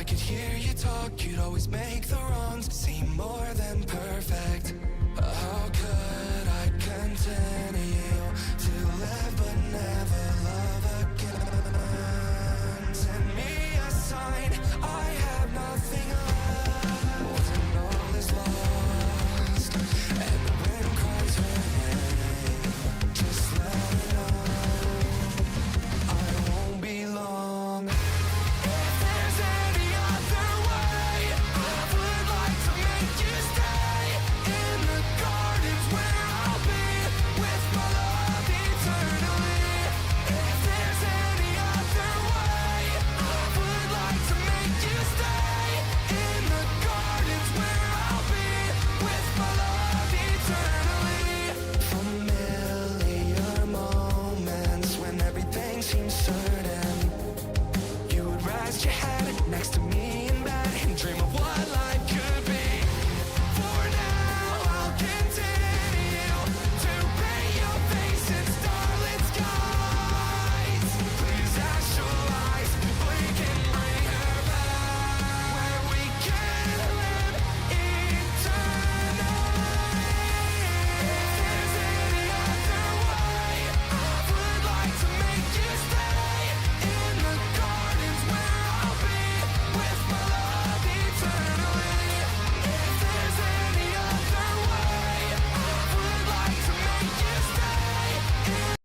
could hear you talk, you'd always make the wrongs seem more than perfect. How could I continue to live but never love again? Send me a sign, I have nothing left. When all is lost and the wind cries her name, just let me know I won't be long. If there's any other way, I would like to make you stay in the gardens where I'll be with my love eternally. If there's any other way, I would like to make you stay in the gardens where I'll be with my love eternally. Familiar moments when everything seems certain. You would rest your head next to me in bed and dream of what life could be. For now, I'll continue to paint your face in starlit skies. Please actualize, we can bring her back where we can live eternally. If there's any other way, I would like to make you stay in the gardens where I'll be with my love eternally. If there's any other way, I would like to make you stay in.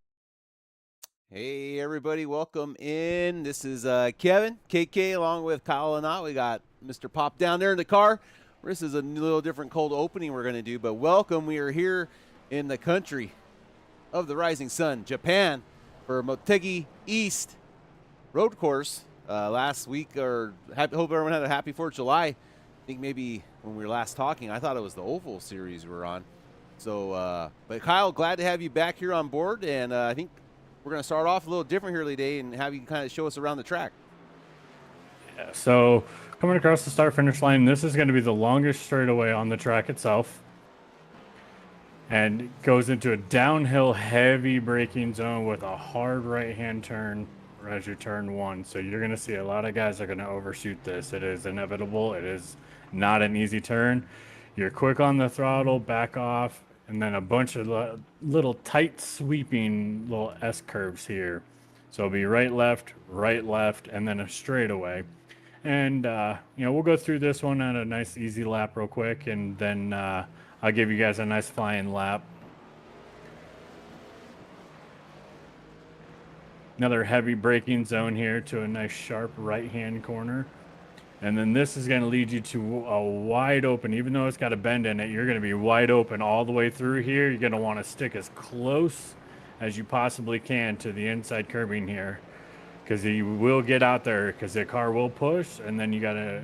Hey everybody, welcome in. This is Kevin, KK, along with Kyle Lynott. We got Mr. Pop down there in the car. This is a little different cold opening we're going to do, but welcome. We are here in the country of the rising sun, Japan, for Motegi East road course. Last week, hope everyone had a happy 4th of July. I think maybe when we were last talking, I thought it was the Oval Series we were on. So, but Kyle, glad to have you back here on board, and I think we're going to start off a little different here today and have you kind of show us around the track. Yeah, so coming across the start-finish line, this is going to be the longest straightaway on the track itself. And it goes into a downhill heavy braking zone with a hard right-hand turn as you turn one. So you're going to see a lot of guys are going to overshoot this. It is inevitable. It is not an easy turn. You're quick on the throttle, back off, and then a bunch of little tight sweeping little S curves here. So it'll be right, left, and then a straightaway. And, we'll go through this one at a nice easy lap real quick, and then I'll give you guys a nice flying lap. Another heavy braking zone here to a nice sharp right-hand corner. And then this is going to lead you to a wide open, even though it's got a bend in it, you're going to be wide open all the way through here. You're going to want to stick as close as you possibly can to the inside curbing here, because you will get out there because the car will push, and then you got a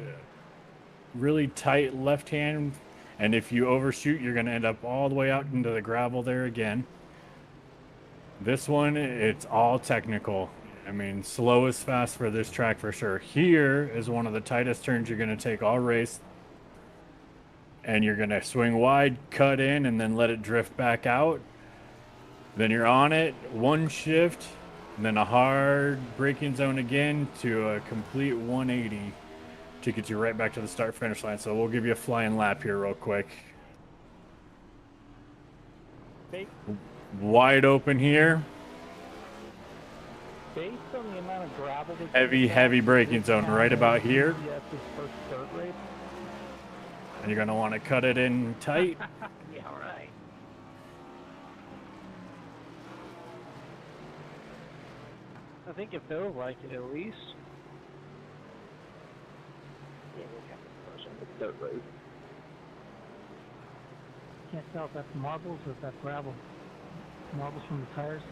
really tight left hand. And if you overshoot, you're going to end up all the way out into the gravel there again. This one, it's all technical. I mean, slow is fast for this track for sure. Here is one of the tightest turns you're going to take all race. And you're going to swing wide, cut in, and then let it drift back out. Then you're on it, one shift, and then a hard braking zone again to a complete 180 to get you right back to the start-finish line. So we'll give you a flying lap here real quick. Wide open here. Based on the amount of gravel that Heavy braking zone right about here. Yes, his first dirt race. And you're going to want to cut it in tight. Yeah, right. I think it feels like it at least. Yeah, we got the first one, the dirt road. Can't tell if that's marbles or if that's gravel. Marbles from the tires.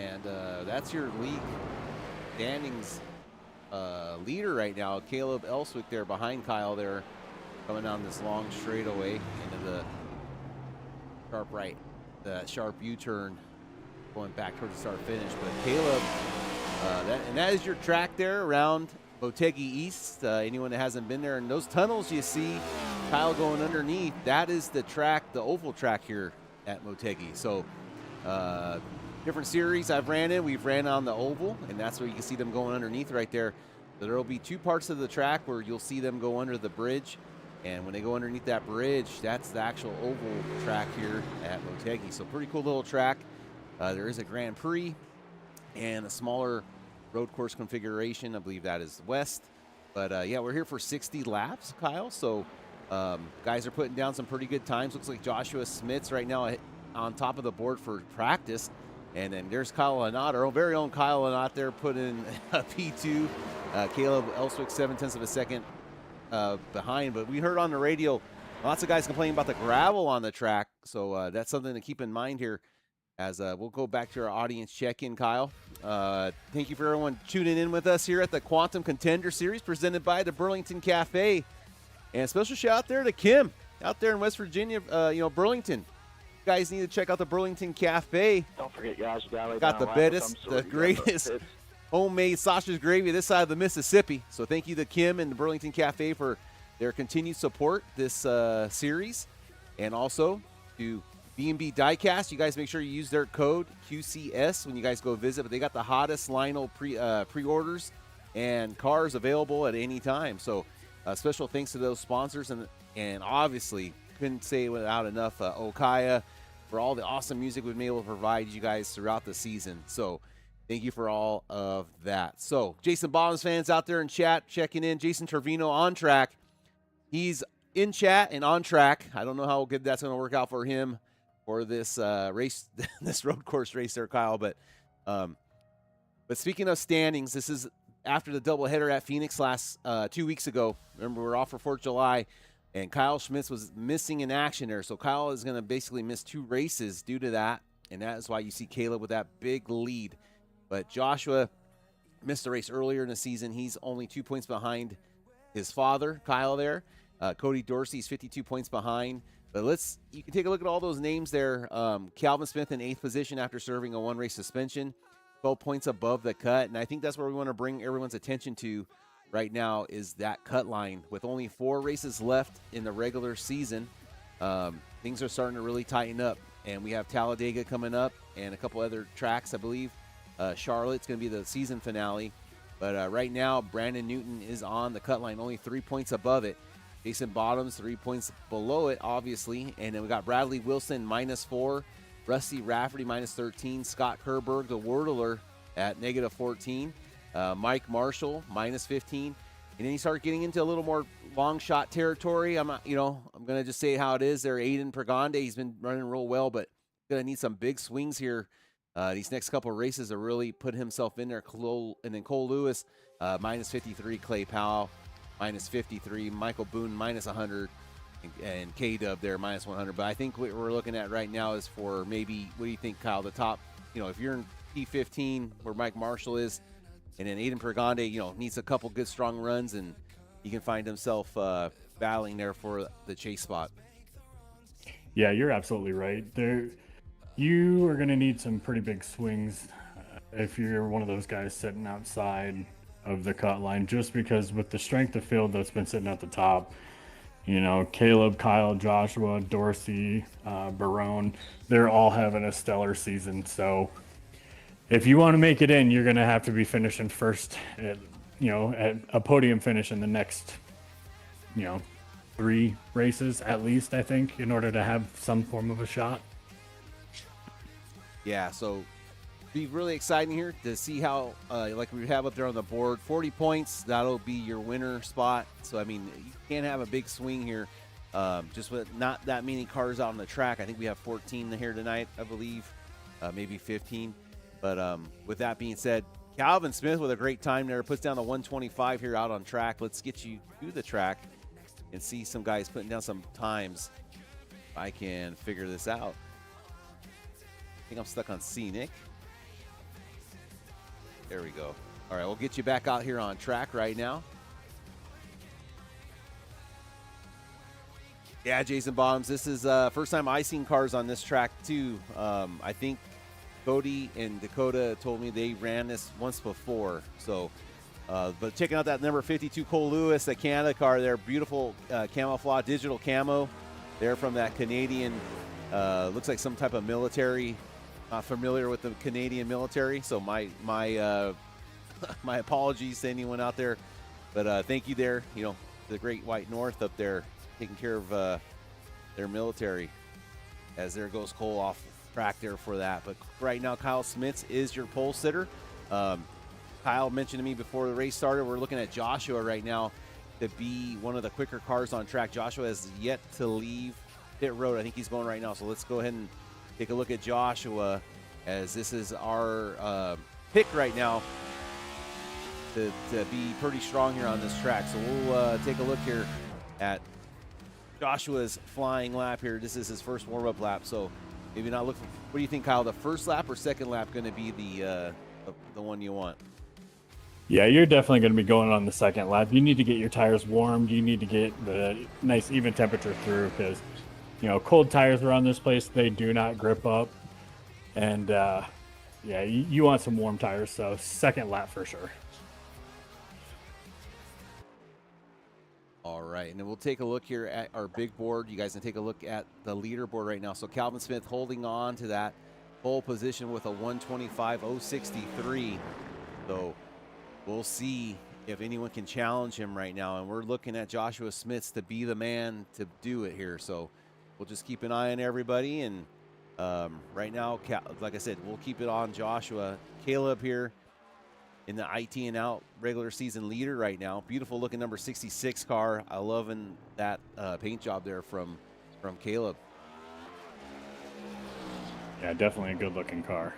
And that's your league standings leader right now. Caleb Elswick there behind Kyle there, coming down this long straightaway into the sharp right, the sharp U-turn, going back towards the start finish. But Caleb, that is your track there around Motegi East. Anyone that hasn't been there, and those tunnels you see Kyle going underneath, that is the track, the oval track here at Motegi. So different series I've ran in, we've ran on the oval, and that's where you can see them going underneath right there. So there will be two parts of the track where you'll see them go under the bridge, and when they go underneath that bridge, that's the actual oval track here at Motegi. So pretty cool little track. There is a Grand Prix and a smaller road course configuration. I believe that is west. But yeah, we're here for 60 laps, Kyle. So guys are putting down some pretty good times. Looks like Joshua Smith's right now on top of the board for practice. And then there's Kyle Lynott, our very own Kyle Lynott there, put in a P2. Caleb Elswick, 0.7 of a second behind. But we heard on the radio, lots of guys complaining about the gravel on the track. So that's something to keep in mind here as we'll go back to our audience check-in, Kyle. Thank you for everyone tuning in with us here at the Quantum Contender Series presented by the Burlington Cafe. And special shout out there to Kim out there in West Virginia, Burlington. You guys need to check out the Burlington Cafe. Don't forget, guys, you gotta lay got down the life with best, some sort. the You got greatest bits. homemade sausage gravy this side of the Mississippi. So thank you to Kim and the Burlington Cafe for their continued support this series. And also to B&B Diecasts. You guys make sure you use their code QCS when you guys go visit. But they got the hottest Lionel pre-orders and cars available at any time. So special thanks to those sponsors. And obviously, couldn't say without enough Okaya for all the awesome music we've been able to provide you guys throughout the season. So thank you for all of that. So Jason Bottoms fans out there in chat checking in. Jason Trevino on track. He's in chat and on track. I don't know how good that's going to work out for him for this race, this road course race there, Kyle. But speaking of standings, this is after the doubleheader at Phoenix last 2 weeks ago. Remember, we were off for 4th of July. And Kyle Schmitz was missing in action there. So Kyle is going to basically miss 2 races due to that. And that is why you see Caleb with that big lead. But Joshua missed a race earlier in the season. He's only 2 points behind his father, Kyle, there. Cody Dorsey's 52 points behind. But you can take a look at all those names there. Calvin Smith in 8th position after serving a 1-race suspension. 12 points above the cut. And I think that's where we want to bring everyone's attention to right now is that cut line. With only 4 races left in the regular season, things are starting to really tighten up. And we have Talladega coming up and a couple other tracks, I believe. Charlotte's going to be the season finale. But right now, Brandon Newton is on the cut line, only 3 points above it. Jason Bottoms, 3 points below it, obviously. And then we got Bradley Wilson, -4. Rusty Rafferty, -13. Scott Kerberg, the Wordler, at -14. Mike Marshall, -15. And then you start getting into a little more long shot territory. I'm going to just say how it is there. Aiden Pregande, he's been running real well, but going to need some big swings here these next couple of races to really put himself in there. And then Cole Lewis, -53. Clay Powell, -53. Michael Boone, -100. And K-Dub there, -100. But I think what we're looking at right now is for maybe, what do you think, Kyle, the top, if you're in P15 where Mike Marshall is, and then Aiden Pregande, needs a couple good strong runs, and he can find himself battling there for the chase spot. Yeah, you're absolutely right. You are going to need some pretty big swings if you're one of those guys sitting outside of the cut line, just because with the strength of field that's been sitting at the top, Caleb, Kyle, Joshua, Dorsey, Barone, they're all having a stellar season. So if you want to make it in, you're going to have to be finishing first at a podium finish in the next, 3 races at least, I think, in order to have some form of a shot. Yeah, so be really exciting here to see how, like we have up there on the board, 40 points, that'll be your winner spot. So, I mean, you can't have a big swing here just with not that many cars out on the track. I think we have 14 here tonight, I believe, maybe 15. But with that being said, Calvin Smith with a great time there, puts down the 125 here out on track. Let's get you to the track and see some guys putting down some times. If I can figure this out. I think I'm stuck on Scenic. There we go. All right, we'll get you back out here on track right now. Yeah, Jason Bottoms, this is first time I seen cars on this track too. I think Cody and Dakota told me they ran this once before. So, but checking out that number 52 Cole Lewis, the Canada car there, beautiful camouflage, digital camo there from that Canadian, looks like some type of military. Not familiar with the Canadian military, so my my apologies to anyone out there. But thank you there, you know, the Great White North up there taking care of their military. As there goes Cole off track there for that. But right now, Kyle Smits is your pole sitter. Kyle mentioned to me before the race started, we're looking at Joshua right now to be one of the quicker cars on track. Joshua has yet to leave pit road. I think he's going right now. So let's go ahead and take a look at Joshua, as this is our pick right now to be pretty strong here on this track. So we'll take a look here at Joshua's flying lap here. This is his first warm-up lap, so maybe not look for, what do you think, Kyle, the first lap or second lap going to be the one you want? Yeah, you're definitely going to be going on the second lap. You need to get your tires warmed. You need to get the nice even temperature through, because, you know, cold tires around this place, they do not grip up. And, yeah, you want some warm tires, so second lap for sure. All right, and then we'll take a look here at our big board. You guys can take a look at the leaderboard right now. So Calvin Smith holding on to that pole position with a 125.063. So we'll see if anyone can challenge him right now. And we're looking at Joshua Smits to be the man to do it here. So we'll just keep an eye on everybody. And right now, like I said, we'll keep it on Joshua. Caleb here in the IT and out regular season leader right now. Beautiful looking number 66 car. I loving that paint job there from Caleb. Yeah, definitely a good looking car.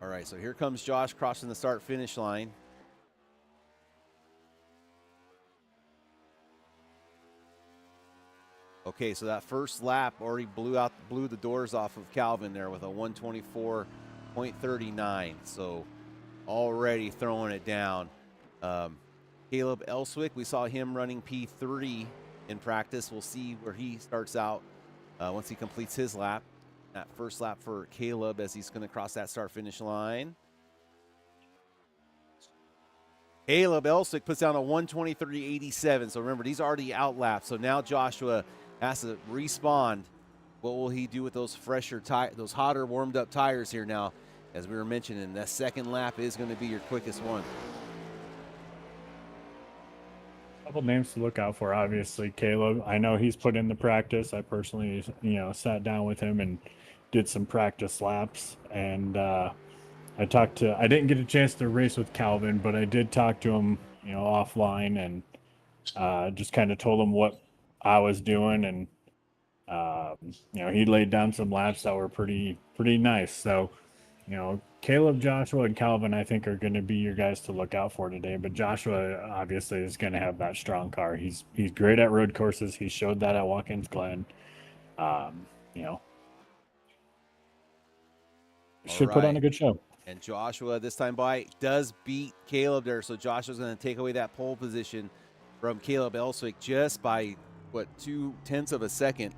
All right, so here comes Josh crossing the start finish line. Okay, so that first lap already blew the doors off of Calvin there with a 124.39. So already throwing it down. Caleb Elswick, we saw him running P3 in practice. We'll see where he starts out once he completes his lap. That first lap for Caleb as he's going to cross that start finish line. Caleb Elswick puts down a 123.87. So remember, these are the out laps. So now Joshua has to respond. What will he do with those fresher those hotter warmed up tires here now? As we were mentioning, that second lap is going to be your quickest one. Couple names to look out for, obviously. Caleb, I know he's put in the practice. I personally, sat down with him and did some practice laps. And I didn't get a chance to race with Calvin, but I did talk to him, offline, and just kind of told him what I was doing. And, he laid down some laps that were pretty nice. So, Caleb, Joshua, and Calvin, I think, are going to be your guys to look out for today. But Joshua obviously is going to have that strong car. He's great at road courses. He showed that at Watkins Glen. Should put on a good show. And Joshua this time by does beat Caleb there. So Joshua's going to take away that pole position from Caleb Elswick just by, 0.2 of a second,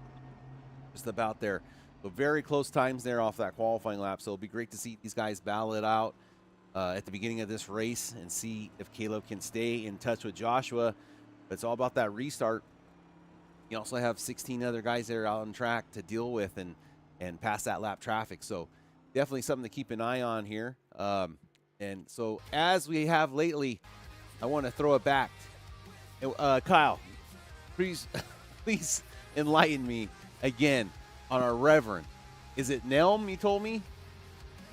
just about there. So very close times there off that qualifying lap. So it'll be great to see these guys battle it out at the beginning of this race and see if Caleb can stay in touch with Joshua. But it's all about that restart. You also have 16 other guys there out on track to deal with and pass that lap traffic. So definitely something to keep an eye on here. And so as we have lately, I want to throw it back. Kyle, please enlighten me again on our Reverend. Is it Nelm, you told me?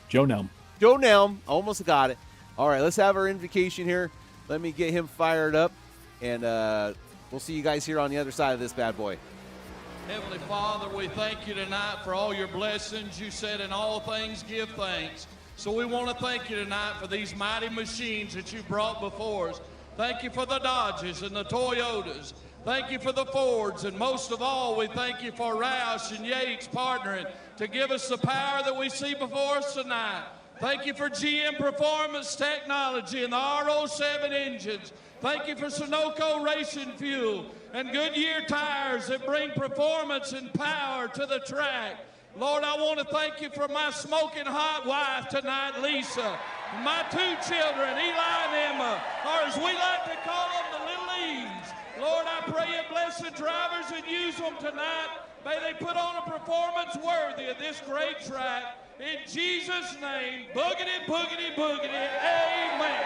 Joe Nelm. Joe Nelm. Almost got it. All right, let's have our invocation here. Let me get him fired up, and we'll see you guys here on the other side of this bad boy. Heavenly Father, we thank you tonight for all your blessings. You said in all things give thanks. So we want to thank you tonight for these mighty machines that you brought before us. Thank you for the Dodges and the Toyotas. Thank you for the Fords, and most of all, we thank you for Roush and Yates partnering to give us the power that we see before us tonight. Thank you for GM Performance Technology and the R07 engines. Thank you for Sunoco Racing Fuel and Goodyear tires that bring performance and power to the track. Lord, I want to thank you for my smoking hot wife tonight, Lisa, and my 2 children, Eli and Emma, or as we like to call them, the little E's. Lord, I pray you bless the drivers and use them tonight. May they put on a performance worthy of this great track. In Jesus' name, boogity, boogity, boogity, amen.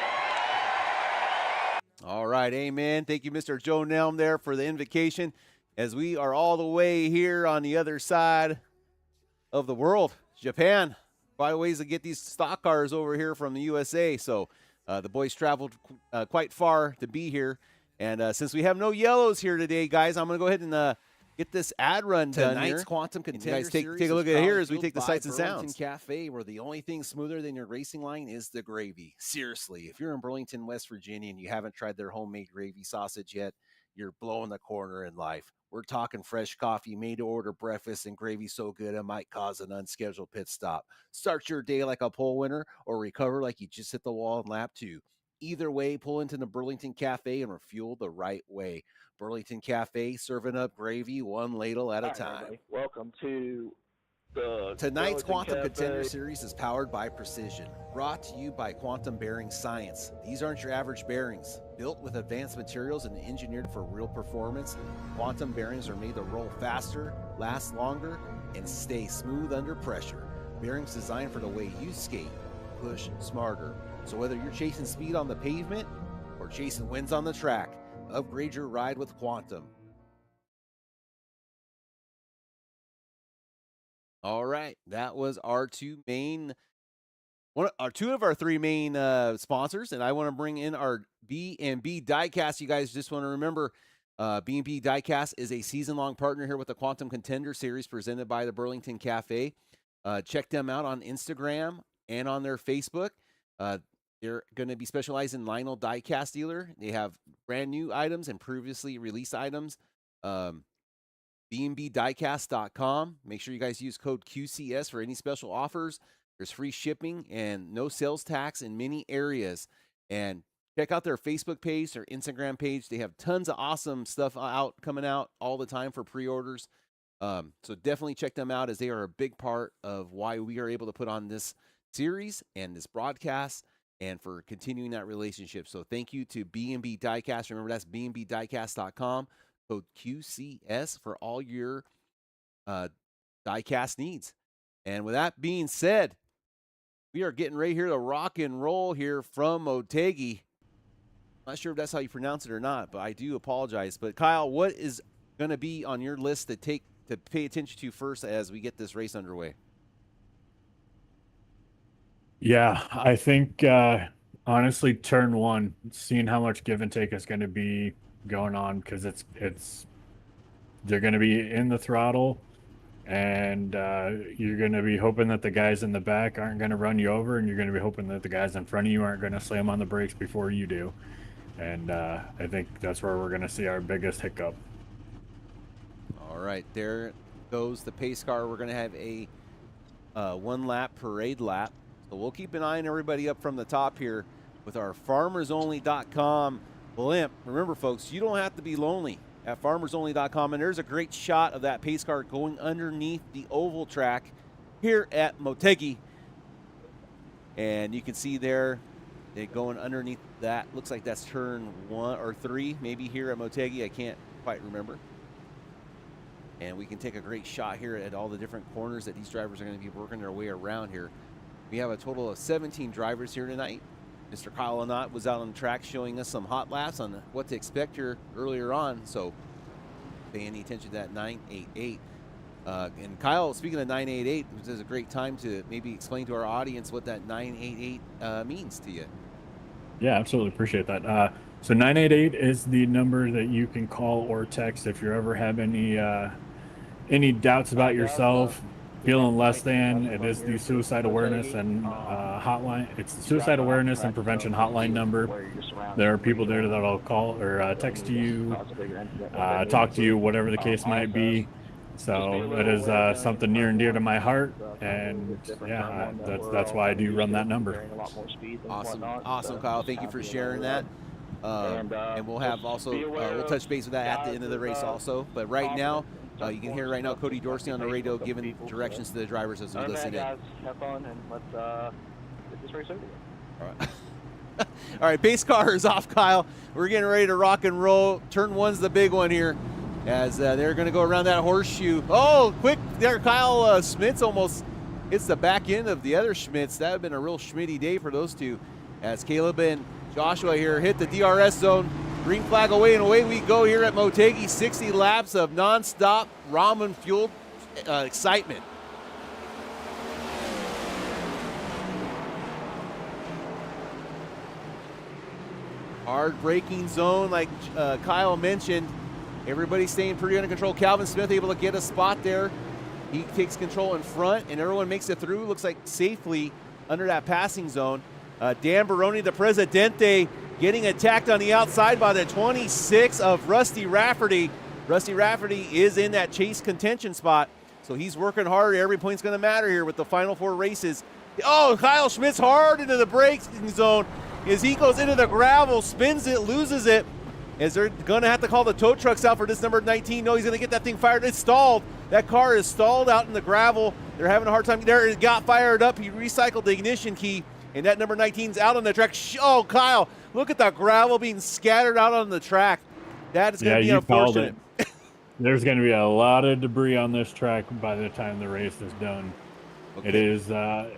All right, amen. Thank you, Mr. Joe Nelm, there for the invocation, as we are all the way here on the other side of the world, Japan. By ways to get these stock cars over here from the USA. So the boys traveled quite far to be here. And since we have no yellows here today, guys, I'm going to go ahead and get this ad run done here. Tonight's Quantum Contender Series take a look is at it here proudly as we take the fueled sights by and Burlington sounds. Cafe, where the only thing smoother than your racing line is the gravy. Seriously, if you're in Burlington, West Virginia, and you haven't tried their homemade gravy sausage yet, you're blowing the corner in life. We're talking fresh coffee, made-to-order breakfast, and gravy so good it might cause an unscheduled pit stop. Start your day like a pole winner or recover like you just hit the wall in lap 2. Either way, pull into the Burlington Cafe and refuel the right way. Burlington Cafe, serving up gravy one ladle at a time. Everybody. Welcome to the Tonight's Burlington Quantum Cafe. Contender Series is powered by Precision, brought to you by Quantum Bearing Science. These aren't your average bearings. Built with advanced materials and engineered for real performance, Quantum bearings are made to roll faster, last longer, and stay smooth under pressure. Bearings designed for the way you skate, push smarter. So whether you're chasing speed on the pavement or chasing wins on the track, upgrade your ride with Quantum. All right, that was our two of our 3 main sponsors, and I want to bring in our B&B Diecast. You guys just want to remember, B&B Diecast is a season-long partner here with the Quantum Contender Series presented by the Burlington Cafe. Check them out on Instagram and on their Facebook. They're going to be specialized in Lynott diecast dealer. They have brand new items and previously released items. B&BDiecast.com. Make sure you guys use code QCS for any special offers. There's free shipping and no sales tax in many areas. And check out their Facebook page, their Instagram page. They have tons of awesome stuff coming out all the time for pre-orders. So definitely check them out, as they are a big part of why we are able to put on this series and this broadcast, and for continuing that relationship. So thank you to B&B Diecast. Remember, that's BNBDiecast.com. Code QCS for all your diecast needs. And with that being said, we are getting ready here to rock and roll here from Motegi. Not sure if that's how you pronounce it or not, but I do apologize. But Kyle, what is going to be on your list to pay attention to first as we get this race underway? Yeah, I think honestly, turn 1, seeing how much give and take is going to be going on, because they're going to be in the throttle, and you're going to be hoping that the guys in the back aren't going to run you over, and you're going to be hoping that the guys in front of you aren't going to slam on the brakes before you do. And I think that's where we're going to see our biggest hiccup. All right, there goes the pace car. We're going to have a 1-lap parade lap. So we'll keep an eye on everybody up from the top here with our FarmersOnly.com blimp. Remember, folks, you don't have to be lonely at FarmersOnly.com. And there's a great shot of that pace car going underneath the oval track here at Motegi. And you can see there, they're going underneath that. Looks like that's turn 1 or 3, maybe here at Motegi. I can't quite remember. And we can take a great shot here at all the different corners that these drivers are going to be working their way around here. We have a total of 17 drivers here tonight. Mr. Kyle Lynott was out on the track showing us some hot laps on what to expect here earlier on. So pay any attention to that 988. And Kyle, speaking of 988, this is a great time to maybe explain to our audience what that 988 means to you. Yeah, absolutely. Appreciate that. So 988 is the number that you can call or text if you ever have any doubts about yourself, feeling less than, it is the suicide awareness and hotline. It's the suicide awareness and prevention hotline number. There are people there that'll call or text you, talk to you, whatever the case might be. So it is something near and dear to my heart, and yeah, that's why I do run that number. Awesome, Kyle. Thank you for sharing that. And we'll have also we'll touch base with that at the end of the race also. But right now, you can hear right now Cody Dorsey on the radio giving directions to the drivers as we listen in. Guys, have fun, and let's get this race over. All right. All right, pace car is off, Kyle. We're getting ready to rock and roll. Turn one's the big one here, as they're going to go around that horseshoe. Oh, quick there, Kyle Schmitz almost hits the back end of the other Schmitz. That would have been a real Schmitty day for those two, as Caleb and Joshua here hit the DRS zone. Green flag away, and away we go here at Motegi. 60 laps of nonstop ramen-fueled excitement. Hard braking zone, like Kyle mentioned. Everybody staying pretty under control. Calvin Smith able to get a spot there. He takes control in front, and everyone makes it through. Looks like safely under that passing zone. Dan Baroni, the Presidente, getting attacked on the outside by the 26 of Rusty Rafferty. Rusty Rafferty is in that chase contention spot, so he's working hard. Every point's going to matter here with the final 4 races. Oh, Kyle Schmitz hard into the braking zone as he goes into the gravel, spins it, loses it. As they're going to have to call the tow trucks out for this number 19. No, he's going to get that thing fired. It's stalled. That car is stalled out in the gravel. They're having a hard time. There, it got fired up. He recycled the ignition key, and that number 19's out on the track. Oh, Kyle, look at the gravel being scattered out on the track. That is going to be unfortunate. There's going to be a lot of debris on this track by the time the race is done. Okay. It is.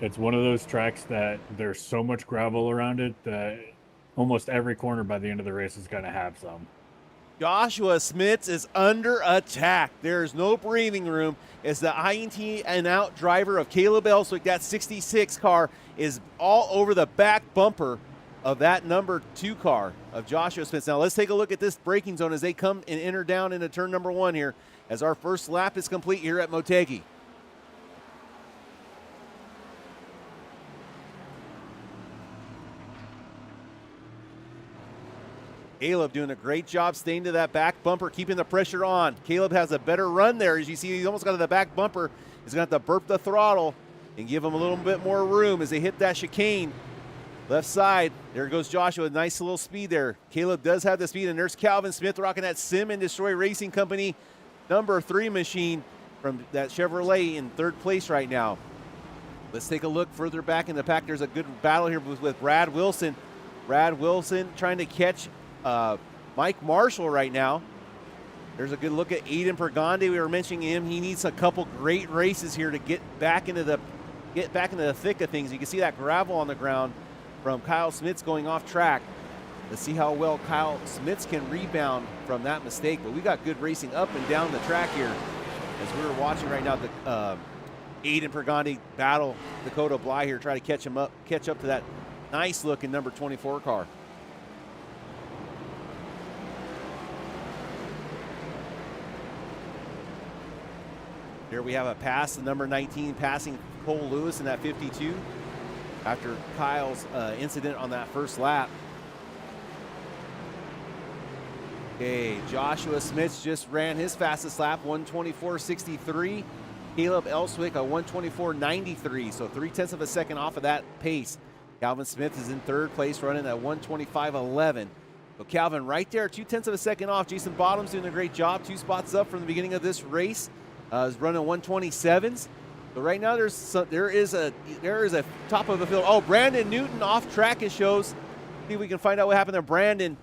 It's one of those tracks that there's so much gravel around it that almost every corner by the end of the race is going to have some. Joshua Schmitz is under attack. There's no breathing room as the INT and out driver of Caleb Elswick, that 66 car, is all over the back bumper of that number 2 car of Joshua Schmitz. Now let's take a look at this braking zone as they come and enter down into turn number 1 here as our first lap is complete here at Motegi. Caleb doing a great job staying to that back bumper, keeping the pressure on. Caleb has a better run there. As you see, he's almost got to the back bumper. He's going to have to burp the throttle and give him a little bit more room as they hit that chicane. Left side, there goes Joshua. Nice little speed there. Caleb does have the speed, and there's Calvin Smith rocking that Sim and Destroy Racing Company number 3 machine from that Chevrolet in 3rd place right now. Let's take a look further back in the pack. There's a good battle here with Brad Wilson. Brad Wilson trying to catch Mike Marshall right now. There's a good look at Aiden Pergonde. We were mentioning him. He needs a couple great races here to get back into the thick of things. You can see that gravel on the ground from Kyle Schmitz going off track. Let's see how well Kyle Schmitz can rebound from that mistake. But we got good racing up and down the track here as we're watching right now the Aiden Pergonde battle Dakota Bly here, try to catch up to that nice looking number 24 car. Here we have a pass, the number 19 passing Cole Lewis in that 52 after Kyle's incident on that first lap. Okay, Joshua Schmitz just ran his fastest lap, 1:24.63. Caleb Elswick, a 1:24.93, so 0.3 of a second off of that pace. Calvin Smith is in 3rd place, running at 1:25.11. So Calvin right there, 0.2 of a second off. Jason Bottom's doing a great job, 2 spots up from the beginning of this race. Is running 1:27s. So right now there is a top of the field. Oh, Brandon Newton off track, it shows. See if we can find out what happened to Brandon.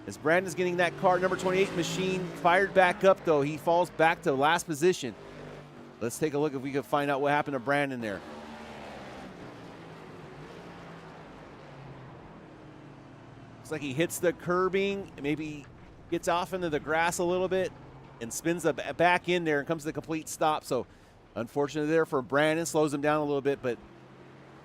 As Brandon's getting that car, number 28 machine, fired back up though. He falls back to last position. Let's take a look if we can find out what happened to Brandon there. Looks like he hits the curbing, maybe gets off into the grass a little bit and spins the back in there and comes to the complete stop. So unfortunately there for Brandon, slows him down a little bit, but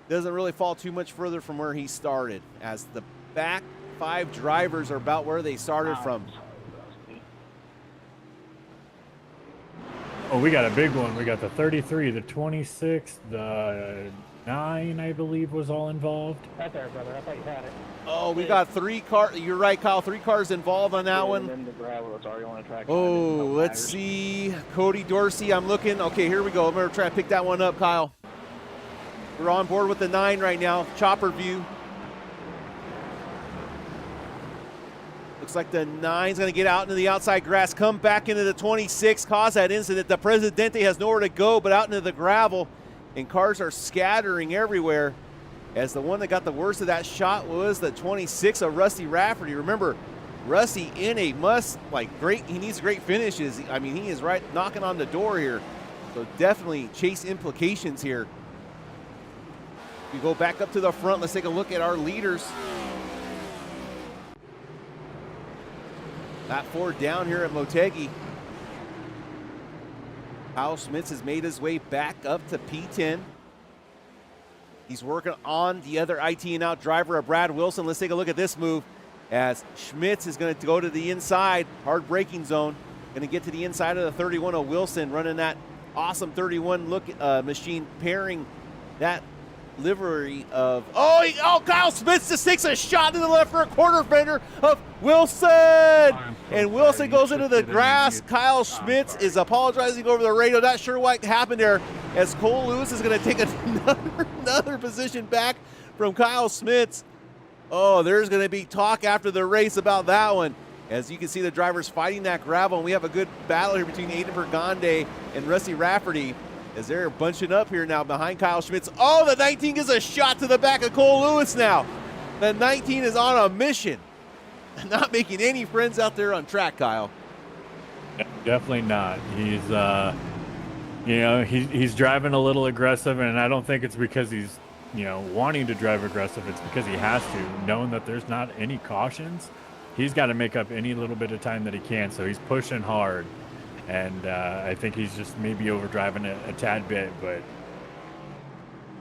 doesn't really fall too much further from where he started, as the back 5 drivers are about where they started from. Oh, we got a big one. We got the 33, the 26, the 9, I believe, was all involved. Right there, brother. I thought you had it. Oh, we got 3 cars. You're right, Kyle. 3 cars involved on that one. And then the gravel that's already on the track. Oh, let's see. Cody Dorsey, I'm looking. Okay, here we go. I'm going to try to pick that one up, Kyle. We're on board with the 9 right now. Chopper view. Looks like the 9's going to get out into the outside grass, come back into the 26, cause that incident. The Presidente has nowhere to go but out into the gravel, and cars are scattering everywhere. As the one that got the worst of that shot was the 26 of Rusty Rafferty. Remember, Rusty in a he needs great finishes. I mean, he is right knocking on the door here. So definitely chase implications here. We go back up to the front. Let's take a look at our leaders. That 4 down here at Motegi. Kyle Schmitz has made his way back up to P10. He's working on the other IT and out driver of Brad Wilson. Let's take a look at this move as Schmitz is going to go to the inside, hard braking zone. Going to get to the inside of the 31 of Wilson, running that awesome 31 look machine, pairing that livery of Kyle Schmitz just takes a shot to the left for a quarter fender of Wilson, and Wilson goes into the grass. Kyle Schmitz is apologizing over the radio. Not sure what happened there, as Cole Lewis is going to take another position back from Kyle Schmitz. Oh, there's going to be talk after the race about that one. As you can see, the drivers fighting that gravel, and we have a good battle here between Aiden Burgonde and Rusty Rafferty, as they're bunching up here now behind Kyle Schmitz. Oh, the 19 gives a shot to the back of Cole Lewis now. The 19 is on a mission. Not making any friends out there on track, Kyle. Definitely not. He's, he's driving a little aggressive, and I don't think it's because he's, wanting to drive aggressive. It's because he has to, knowing that there's not any cautions. He's got to make up any little bit of time that he can, so he's pushing hard. And I think he's just maybe overdriving it a tad bit, but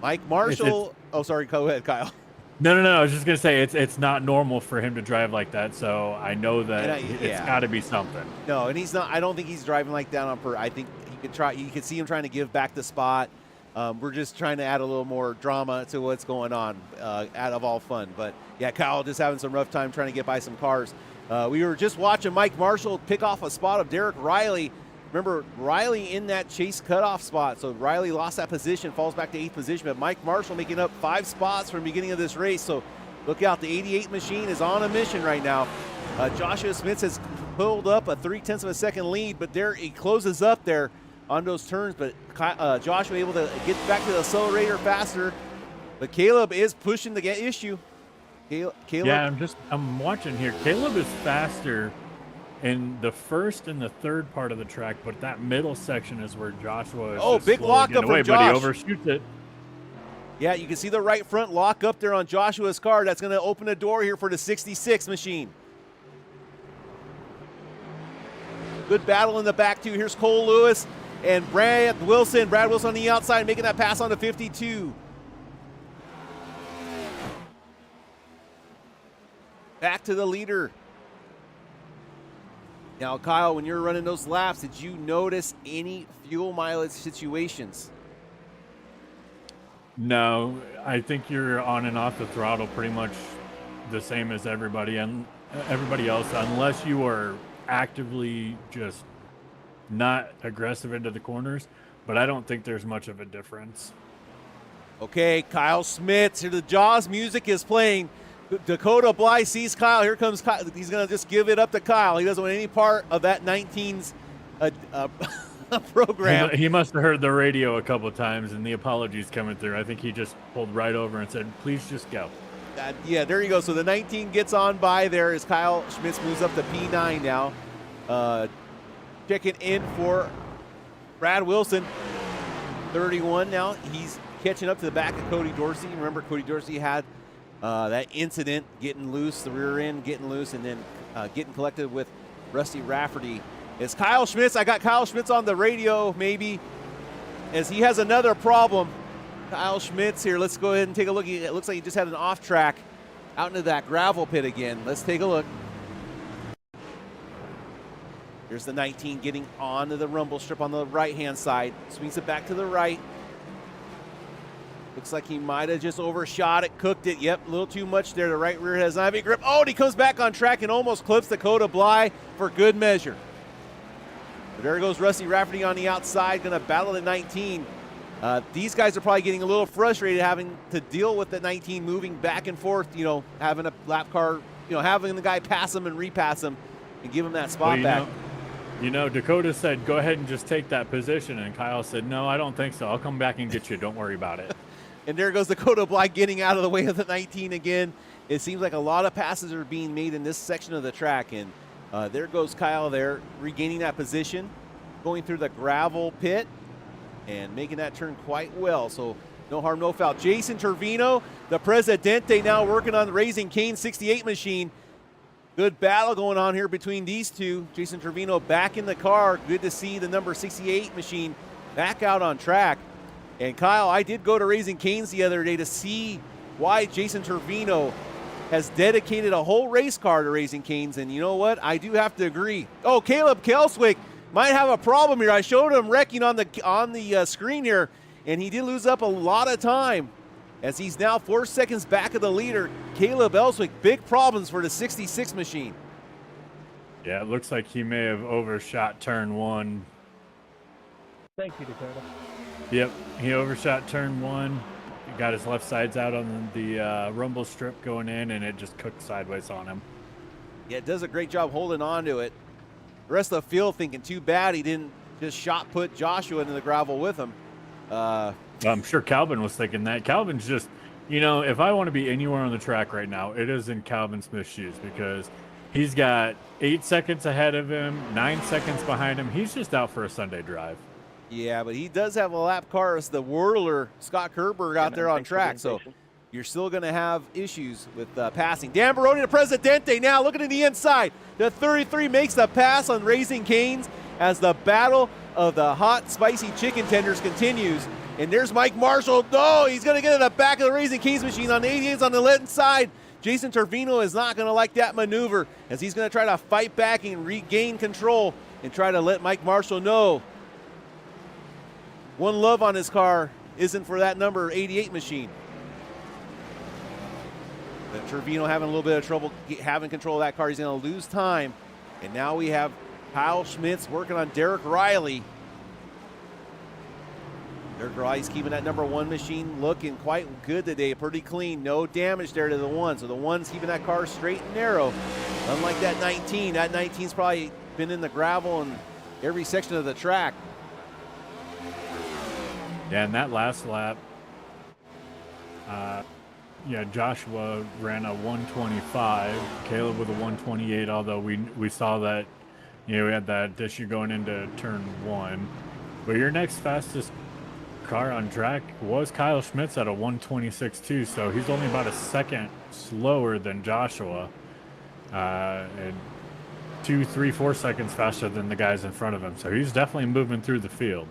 Mike Marshall. Oh, sorry. Go ahead, Kyle. No. I was just gonna say it's not normal for him to drive like that. So I know that it's got to be something. No, and he's not. I don't think he's driving like that on purpose. I think he could try. You can see him trying to give back the spot. We're just trying to add a little more drama to what's going on, out of all fun. But yeah, Kyle just having some rough time trying to get by some cars. We were just watching Mike Marshall pick off a spot of Derek Riley. Remember, Riley in that chase cutoff spot. So Riley lost that position, falls back to 8th position. But Mike Marshall making up 5 spots from the beginning of this race. So look out, the 88 machine is on a mission right now. Joshua Smith has pulled up a 0.3 of a second lead, but there he closes up there on those turns. But Joshua able to get back to the accelerator faster. But Caleb is pushing the issue. Caleb. Yeah, I'm watching here. Caleb is faster in the first and the third part of the track, but that middle section is where Joshua is big lockup from Josh. But he overshoots it. Yeah, you can see the right front lock up there on Joshua's car. That's going to open the door here for the 66 machine. Good battle in the back, too. Here's Cole Lewis and Brad Wilson. Brad Wilson on the outside, making that pass on to 52. Back to the leader. Now, Kyle, when you're running those laps, did you notice any fuel mileage situations? No, I think you're on and off the throttle pretty much the same as everybody else, unless you are actively just not aggressive into the corners. But I don't think there's much of a difference. Okay, Kyle Schmitz. Here the Jaws music is playing. Dakota Bly sees Kyle. Here comes Kyle. He's going to just give it up to Kyle. He doesn't want any part of that 19's program. He must have heard the radio a couple of times and the apologies coming through. I think he just pulled right over and said, please just go. Yeah, there you go. So the 19 gets on by there as Kyle Schmitz moves up to P9 now. Checking in for Brad Wilson. 31 now. He's catching up to the back of Cody Dorsey. Remember, Cody Dorsey had that incident, getting loose, the rear end getting loose, and then getting collected with Rusty Rafferty. It's Kyle Schmitz. I got Kyle Schmitz on the radio, maybe, as he has another problem. Kyle Schmitz here. Let's go ahead and take a look. It looks like he just had an off track out into that gravel pit again. Let's take a look. Here's the 19 getting onto the rumble strip on the right-hand side. Swings it back to the right. Looks like he might have just overshot it, cooked it. Yep, a little too much there. The right rear has not a grip. Oh, and he comes back on track and almost clips Dakota Bly for good measure. But there goes Rusty Rafferty on the outside, going to battle the 19. These guys are probably getting a little frustrated having to deal with the 19 moving back and forth, having a lap car, having the guy pass him and repass him and give him that spot back. Dakota said, go ahead and just take that position. And Kyle said, no, I don't think so. I'll come back and get you. Don't worry about it. And there goes Dakota Bly getting out of the way of the 19 again. It seems like a lot of passes are being made in this section of the track. And there goes Kyle there, regaining that position, going through the gravel pit and making that turn quite well. So no harm, no foul. Jason Tervino, the Presidente, now working on the Raising Cane 68 machine. Good battle going on here between these two. Jason Tervino back in the car. Good to see the number 68 machine back out on track. And Kyle, I did go to Raising Canes the other day to see why Jason Tervino has dedicated a whole race car to Raising Canes. And you know what? I do have to agree. Oh, Caleb Kelswick might have a problem here. I showed him wrecking on the screen here, and he did lose up a lot of time as he's now 4 seconds back of the leader. Caleb Elswick, big problems for the 66 machine. Yeah, it looks like he may have overshot turn 1. Thank you, Dakota. Yep, he overshot turn 1. He got his left sides out on the rumble strip going in, and it just cooked sideways on him. Yeah, it does a great job holding on to it. The rest of the field thinking too bad he didn't just shot put Joshua into the gravel with him. I'm sure Calvin was thinking that. Calvin's just, if I want to be anywhere on the track right now, it is in Calvin Smith's shoes because he's got 8 seconds ahead of him, 9 seconds behind him. He's just out for a Sunday drive. Yeah, but he does have a lap car as the whirler, Scott Kerberg, out there on track. So you're still going to have issues with passing. Dan Baroni to Presidente now looking at the inside. The 33 makes the pass on Raising Canes as the battle of the hot, spicy chicken tenders continues. And there's Mike Marshall. No, he's going to get in the back of the Raising Canes machine on the 88s on the left side. Jason Tervino is not going to like that maneuver as he's going to try to fight back and regain control and try to let Mike Marshall know one love on his car isn't for that number 88 machine. But Tervino having a little bit of trouble having control of that car. He's going to lose time. And now we have Kyle Schmitz working on Derek Riley. Derek Riley's keeping that number 1 machine looking quite good today. Pretty clean. No damage there to the 1. So the 1's keeping that car straight and narrow. Unlike that 19. That 19's probably been in the gravel and every section of the track. Yeah, in that last lap, Joshua ran a 125, Caleb with a 128, although we saw that, we had that issue going into turn 1. But your next fastest car on track was Kyle Schmitz at a 126.2, so he's only about a second slower than Joshua, and 2, 3, 4 seconds faster than the guys in front of him. So he's definitely moving through the field.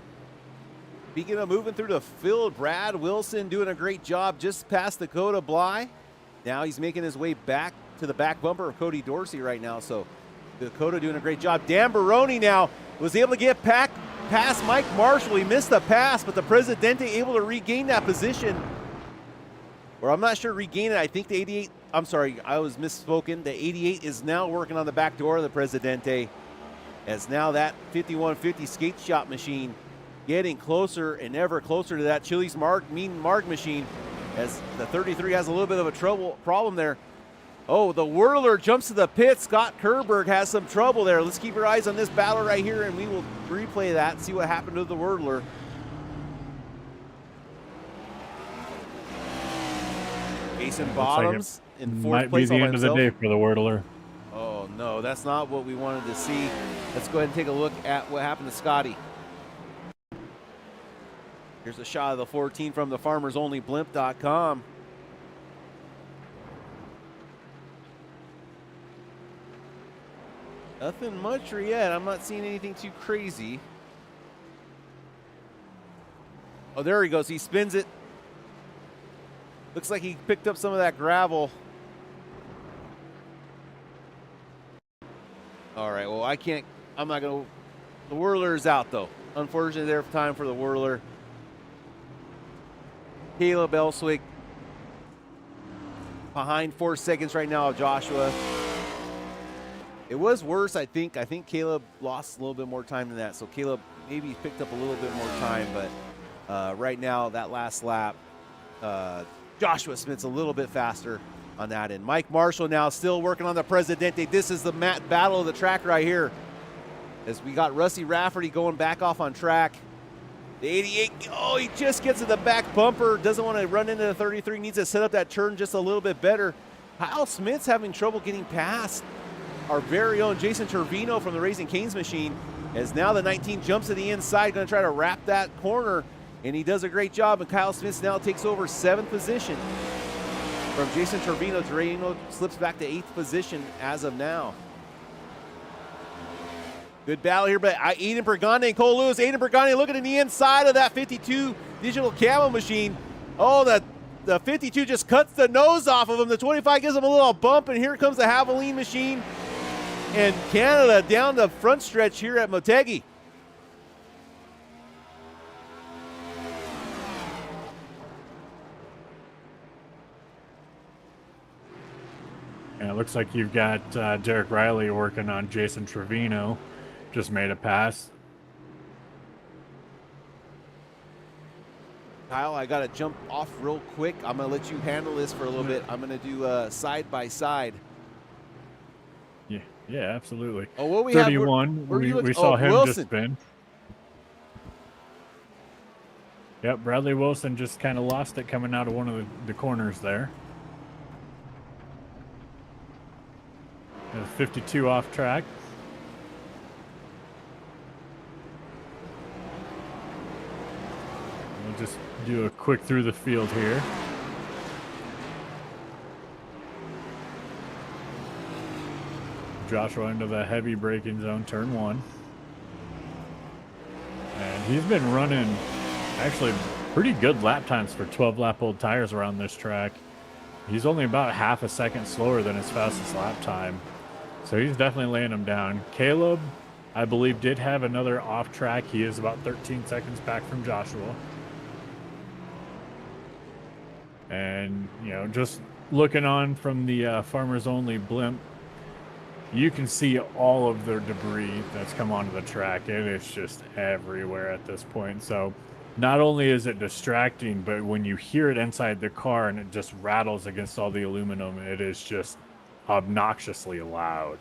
Speaking of moving through the field, Brad Wilson doing a great job just past Dakota Bly. Now he's making his way back to the back bumper of Cody Dorsey right now. So Dakota doing a great job. Dan Baroni now was able to get past Mike Marshall. He missed the pass, but the Presidente able to regain that position. Or I'm not sure regain it. I think the 88, I'm sorry, I was misspoken. The 88 is now working on the back door of the Presidente as now that 5150 skate shop machine getting closer and ever closer to that Chili's Mean Mark machine as the 33 has a little bit of a problem there. Oh, the whirler jumps to the pit. Scott Kerberg has some trouble there. Let's keep your eyes on this battle right here, and we will replay that and see what happened to the whirler. Jason Bottoms in fourth place. Might be the end of the day for the whirler. Oh, no, that's not what we wanted to see. Let's go ahead and take a look at what happened to Scotty. Here's a shot of the 14 from the farmersonlyblimp.com. Nothing much yet. I'm not seeing anything too crazy. Oh, there he goes. He spins it. Looks like he picked up some of that gravel. All right, well, I'm not going to. The whirler is out, though. Unfortunately, there for time for the whirler. Caleb Elswick behind 4 seconds right now of Joshua. It was worse, I think. I think Caleb lost a little bit more time than that. So Caleb maybe picked up a little bit more time. But right now, that last lap, Joshua Smith's a little bit faster on that end. Mike Marshall now still working on the Presidente. This is the battle of the track right here. As we got Rusty Rafferty going back off on track. The 88, oh, he just gets to the back bumper. Doesn't want to run into the 33. Needs to set up that turn just a little bit better. Kyle Smith's having trouble getting past our very own Jason Trevino from the Raising Cane's machine. As now the 19 jumps to the inside, going to try to wrap that corner. And he does a great job. And Kyle Smith now takes over 7th position from Jason Trevino. Trevino slips back to 8th position as of now. Good battle here, but Aiden Bergande and Cole Lewis. Aiden Bergande looking in the inside of that 52 digital camo machine. Oh, the 52 just cuts the nose off of him. The 25 gives him a little bump, and here comes the Havoline machine. And Canada down the front stretch here at Motegi. And it looks like you've got Derek Riley working on Jason Trevino. Just made a pass. Kyle, I got to jump off real quick. I'm going to let you handle this for a little bit. I'm going to do side by side. Yeah, absolutely. Oh, what we 31. Have, we saw him Wilson. just spin. Yep, Bradley Wilson just kind of lost it coming out of one of the corners there. 52 off track. We'll just do a quick through the field here. Joshua into the heavy braking zone, turn 1. And he's been running actually pretty good lap times for 12-lap-old tires around this track. He's only about half a second slower than his fastest lap time. So he's definitely laying them down. Caleb, I believe, did have another off track. He is about 13 seconds back from Joshua. And, you know, just looking on from the Farmers Only blimp, you can see all of the debris that's come onto the track. It is just everywhere at this point. So not only is it distracting, but when you hear it inside the car and it just rattles against all the aluminum, it is just obnoxiously loud.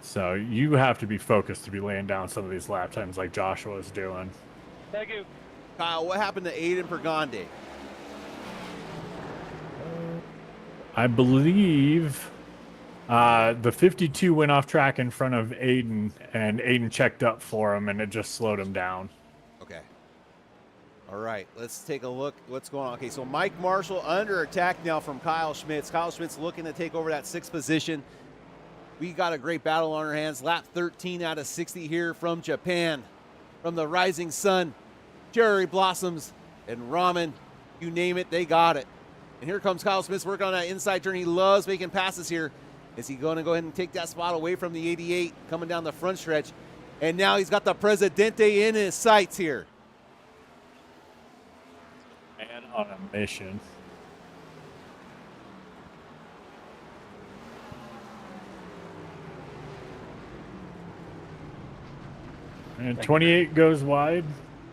So you have to be focused to be laying down some of these lap times like Joshua is doing. Thank you. Kyle, what happened to Aiden Bergande? I believe the 52 went off track in front of Aiden, and Aiden checked up for him, and it just slowed him down. Okay. All right, let's take a look what's going on. Okay, so Mike Marshall under attack now from Kyle Schmitz. Kyle Schmitz looking to take over that 6th position. We got a great battle on our hands. Lap 13 out of 60 here from Japan. From the rising sun, cherry blossoms, and ramen. You name it, they got it. And here comes Kyle Smith working on that inside turn. He loves making passes here. Is he going to go ahead and take that spot away from the 88 coming down the front stretch? And now he's got the Presidente in his sights here. Man on a mission. And 28 goes wide.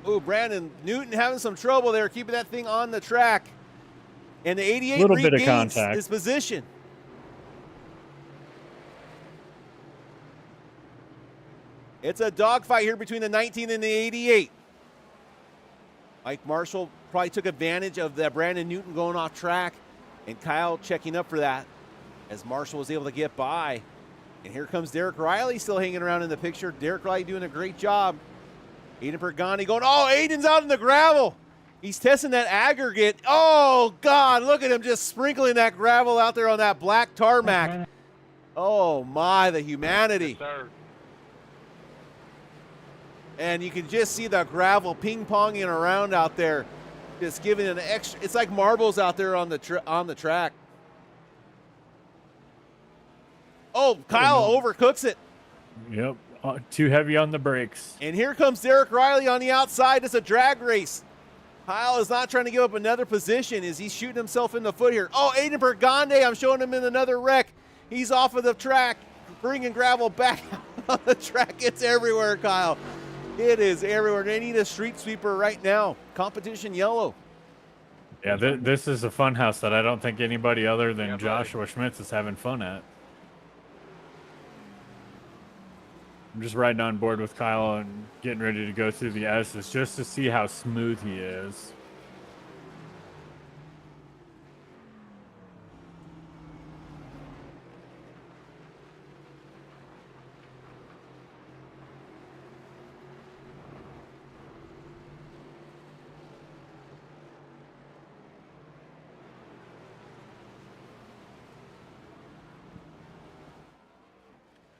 Ooh, Brandon Newton having some trouble there, keeping that thing on the track. And the 88 Little bit of regains contact. his position. It's a dogfight here between the 19 and the 88. Mike Marshall probably took advantage of that Brandon Newton going off track, and Kyle checking up for that as Marshall was able to get by. And here comes Derek Riley still hanging around in the picture. Derek Riley doing a great job. Aiden Bergani going, oh, Aiden's out in the gravel. He's testing that aggregate. Oh, God, look at him just sprinkling that gravel out there on that black tarmac. Oh, my, the humanity. Yes, sir. And you can just see the gravel ping-ponging around out there, just giving it an extra. It's like marbles out there on the track. Oh, Kyle overcooks it. Yep. too heavy on the brakes. And here comes Derek Riley on the outside. It's a drag race. Kyle is not trying to give up another position as he's shooting himself in the foot here. Oh, Aiden Bergande, I'm showing him in another wreck. He's off of the track, bringing gravel back on the track. It's everywhere, Kyle. It is everywhere. They need a street sweeper right now. Competition yellow. Yeah, this is a fun house that I don't think anybody other than Joshua Schmitz is having fun at. I'm just riding on board with Kyle and getting ready to go through the S's just to see how smooth he is.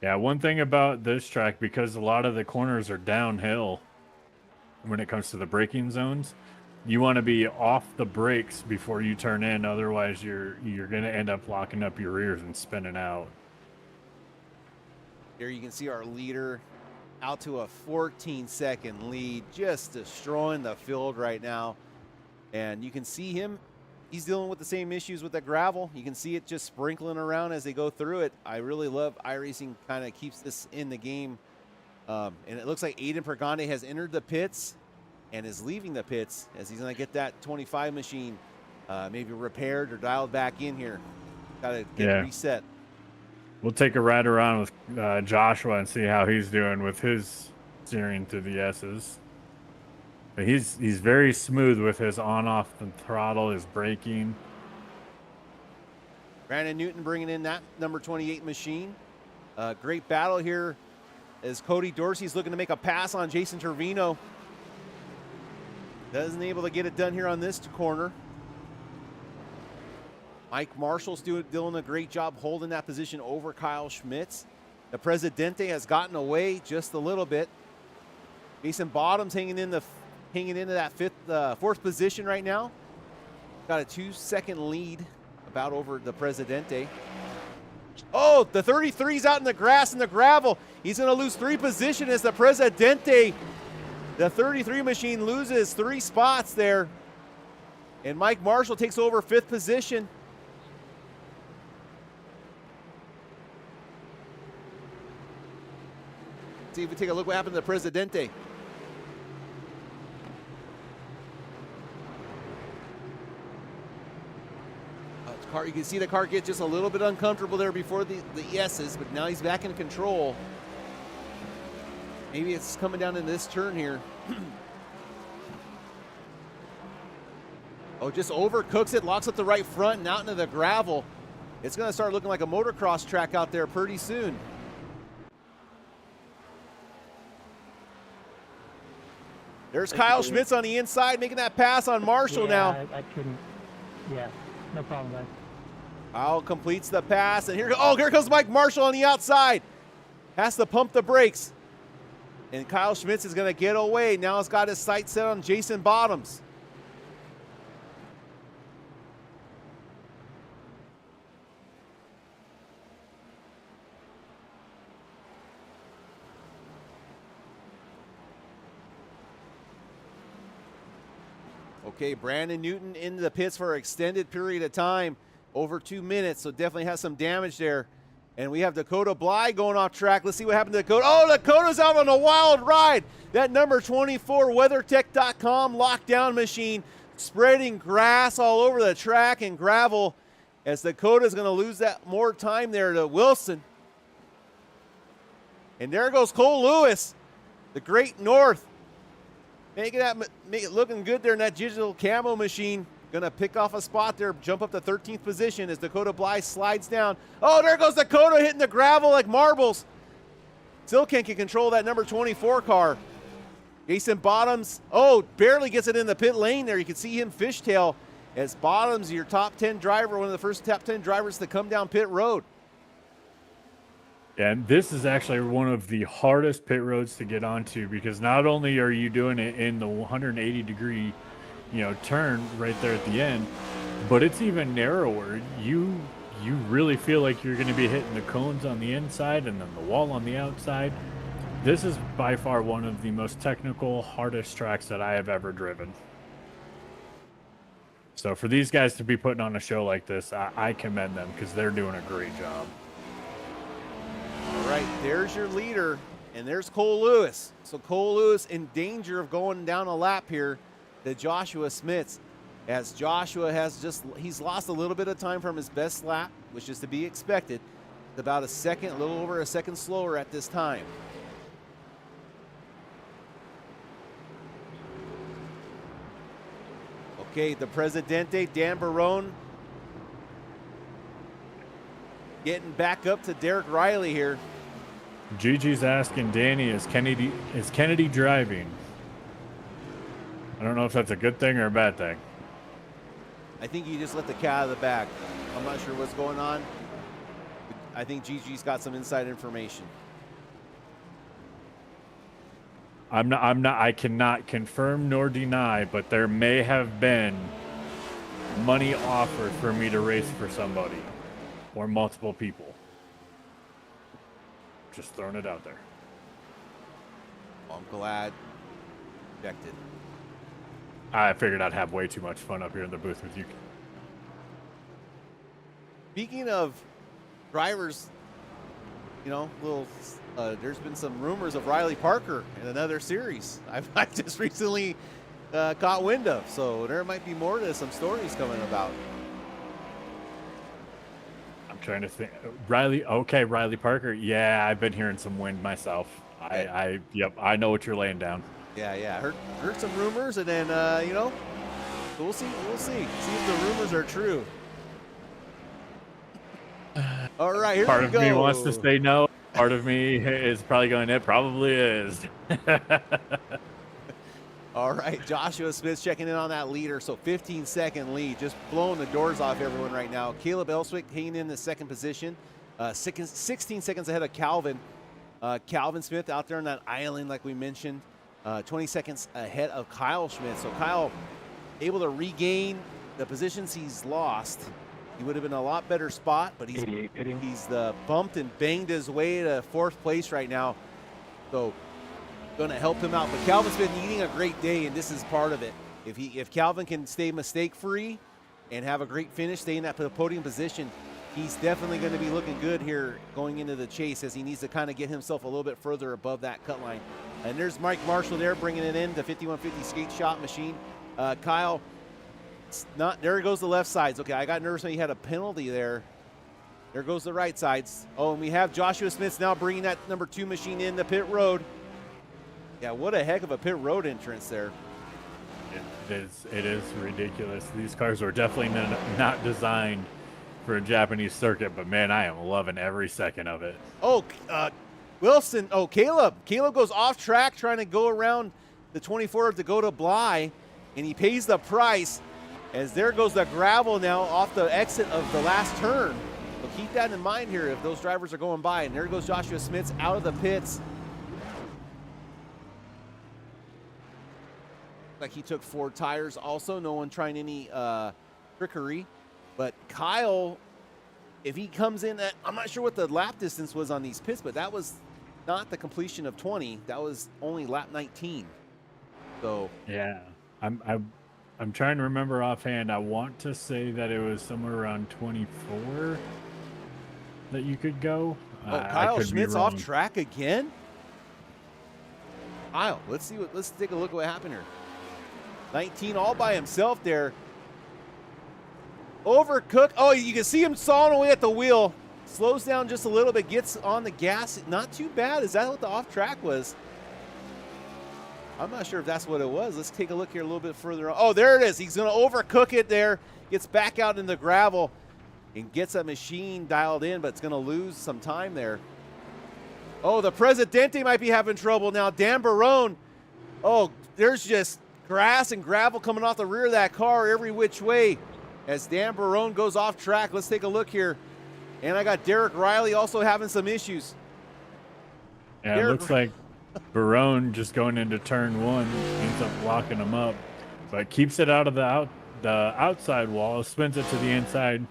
Yeah, one thing about this track, because a lot of the corners are downhill when it comes to the braking zones, you want to be off the brakes before you turn in. Otherwise, you're going to end up locking up your rears and spinning out. Here you can see our leader out to a 14-second lead, just destroying the field right now. And you can see him. He's dealing with the same issues with the gravel. You can see it just sprinkling around as they go through it. I really love iRacing kind of keeps this in the game. And it looks like Aiden Bergande has entered the pits and is leaving the pits as he's going to get that 25 machine maybe repaired or dialed back in here. Got to get reset. We'll take a ride around with Joshua and see how he's doing with his steering through the S's. But he's very smooth with his on-off the throttle, his braking. Brandon Newton bringing in that number 28 machine. Great battle here as Cody Dorsey's looking to make a pass on Jason Trevino. Doesn't able to get it done here on this corner. Mike Marshall's doing a great job holding that position over Kyle Schmitz. The Presidente has gotten away just a little bit. Mason Bottoms hanging into that fourth position right now. Got a 2-second lead about over the Presidente. Oh, the 33's out in the grass and the gravel. He's going to lose 3 positions as the Presidente, the 33 machine, loses 3 spots there. And Mike Marshall takes over 5th position. See if we take a look what happened to the Presidente. You can see the car get just a little bit uncomfortable there before the S's, but now he's back in control. Maybe it's coming down in this turn here. Oh, just overcooks it, locks up the right front and out into the gravel. It's going to start looking like a motocross track out there pretty soon. There's Kyle Schmitz on the inside making that pass on Marshall now. I couldn't. Yeah, no problem, guys. Kyle completes the pass, and here comes Mike Marshall on the outside. Has to pump the brakes. And Kyle Schmitz is going to get away. Now he's got his sights set on Jason Bottoms. Okay, Brandon Newton into the pits for an extended period of time, over 2 minutes, so definitely has some damage there. And we have Dakota Bly going off track. Let's see what happened to Dakota. Oh, Dakota's out on a wild ride. That number 24 WeatherTech.com lockdown machine spreading grass all over the track and gravel as Dakota's going to lose that more time there to Wilson. And there goes Cole Lewis, the Great North. Make it looking good there in that digital camo machine. Gonna pick off a spot there, jump up to 13th position as Dakota Bly slides down. Oh, there goes Dakota hitting the gravel like marbles. Still can't control that number 24 car. Jason Bottoms, barely gets it in the pit lane there. You can see him fishtail as Bottoms, your top 10 driver, one of the first top 10 drivers to come down pit road. And this is actually one of the hardest pit roads to get onto because not only are you doing it in the 180-degree, turn right there at the end, but it's even narrower. You really feel like you're going to be hitting the cones on the inside and then the wall on the outside. this is by far one of the most technical, hardest tracks that I have ever driven. So for these guys to be putting on a show like this, I commend them because they're doing a great job. All right, there's your leader, and there's Cole Lewis. So Cole Lewis in danger of going down a lap here to Joshua Smits, as Joshua he's lost a little bit of time from his best lap, which is to be expected. It's about a little over a second slower at this time. Okay, the Presidente, Dan Barone, getting back up to Derek Riley here. Gigi's asking Danny, is Kennedy driving? I don't know if that's a good thing or a bad thing. I think you just let the cat out of the bag. I'm not sure what's going on. I think Gigi's got some inside information. I cannot confirm nor deny, but there may have been money offered for me to race for somebody or multiple people. Just throwing it out there. I'm glad. Rejected. I figured I'd have way too much fun up here in the booth with you. Speaking of drivers, you know, there's been some rumors of Riley Parker in another series. I just recently caught wind of, so there might be more to some stories coming about. I'm trying to think. Riley Parker. Yeah, I've been hearing some wind myself. Okay. I know what you're laying down. Yeah. Heard some rumors, and then you know, we'll see if the rumors are true. All right, here we go. Part of me wants to say no. Part of me is probably going, it probably is. All right, Joshua Smith checking in on that leader. So 15-second lead, just blowing the doors off everyone right now. Caleb Elswick hanging in the second position, 16 seconds ahead of Calvin. Calvin Smith out there on that island, like we mentioned, 20 seconds ahead of Kyle Schmidt. So Kyle able to regain the positions he's lost. He would have been a lot better spot, but he's bumped and banged his way to fourth place right now. So going to help him out. But Calvin's been eating a great day, and this is part of it. If Calvin can stay mistake-free and have a great finish, stay in that podium position, he's definitely going to be looking good here going into the chase, as he needs to kind of get himself a little bit further above that cut line. And there's Mike Marshall there bringing it in, the 5150 skate shot machine. Kyle, there goes the left sides. Okay, I got nervous when he had a penalty there. There goes the right sides. Oh, and we have Joshua Smith now bringing that number 2 machine in the pit road. Yeah, what a heck of a pit road entrance there. It is ridiculous. These cars were definitely not designed for a Japanese circuit, but man, I am loving every second of it. Oh, Wilson. Oh, Caleb. Caleb goes off track trying to go around the 24 to go to Bly, and he pays the price. As there goes the gravel now off the exit of the last turn. So keep that in mind here if those drivers are going by. And there goes Joshua Smits out of the pits. Like he took 4 tires also. No one trying any trickery. But Kyle, if he comes in at, I'm not sure what the lap distance was on these pits, but that was not the completion of 20. That was only lap 19. So yeah, I'm trying to remember offhand. I want to say that it was somewhere around 24 that you could go. Oh, Kyle Schmidt's off track again? Kyle, let's take a look at what happened here. 19 all by himself there. Overcooked. Oh, you can see him sawing away at the wheel. Slows down just a little bit, gets on the gas. Not too bad. Is that what the off track was? I'm not sure if that's what it was. Let's take a look here a little bit further on. Oh, there it is. He's going to overcook it there. Gets back out in the gravel and gets a machine dialed in, but it's going to lose some time there. Oh, the Presidente might be having trouble now. Dan Barone. Oh, there's just grass and gravel coming off the rear of that car every which way as Dan Barone goes off track. Let's take a look here. And I got Derek Riley also having some issues. Yeah, it looks like Barone just going into turn 1 ends up locking him up, but keeps it out of the outside wall, spins it to the inside.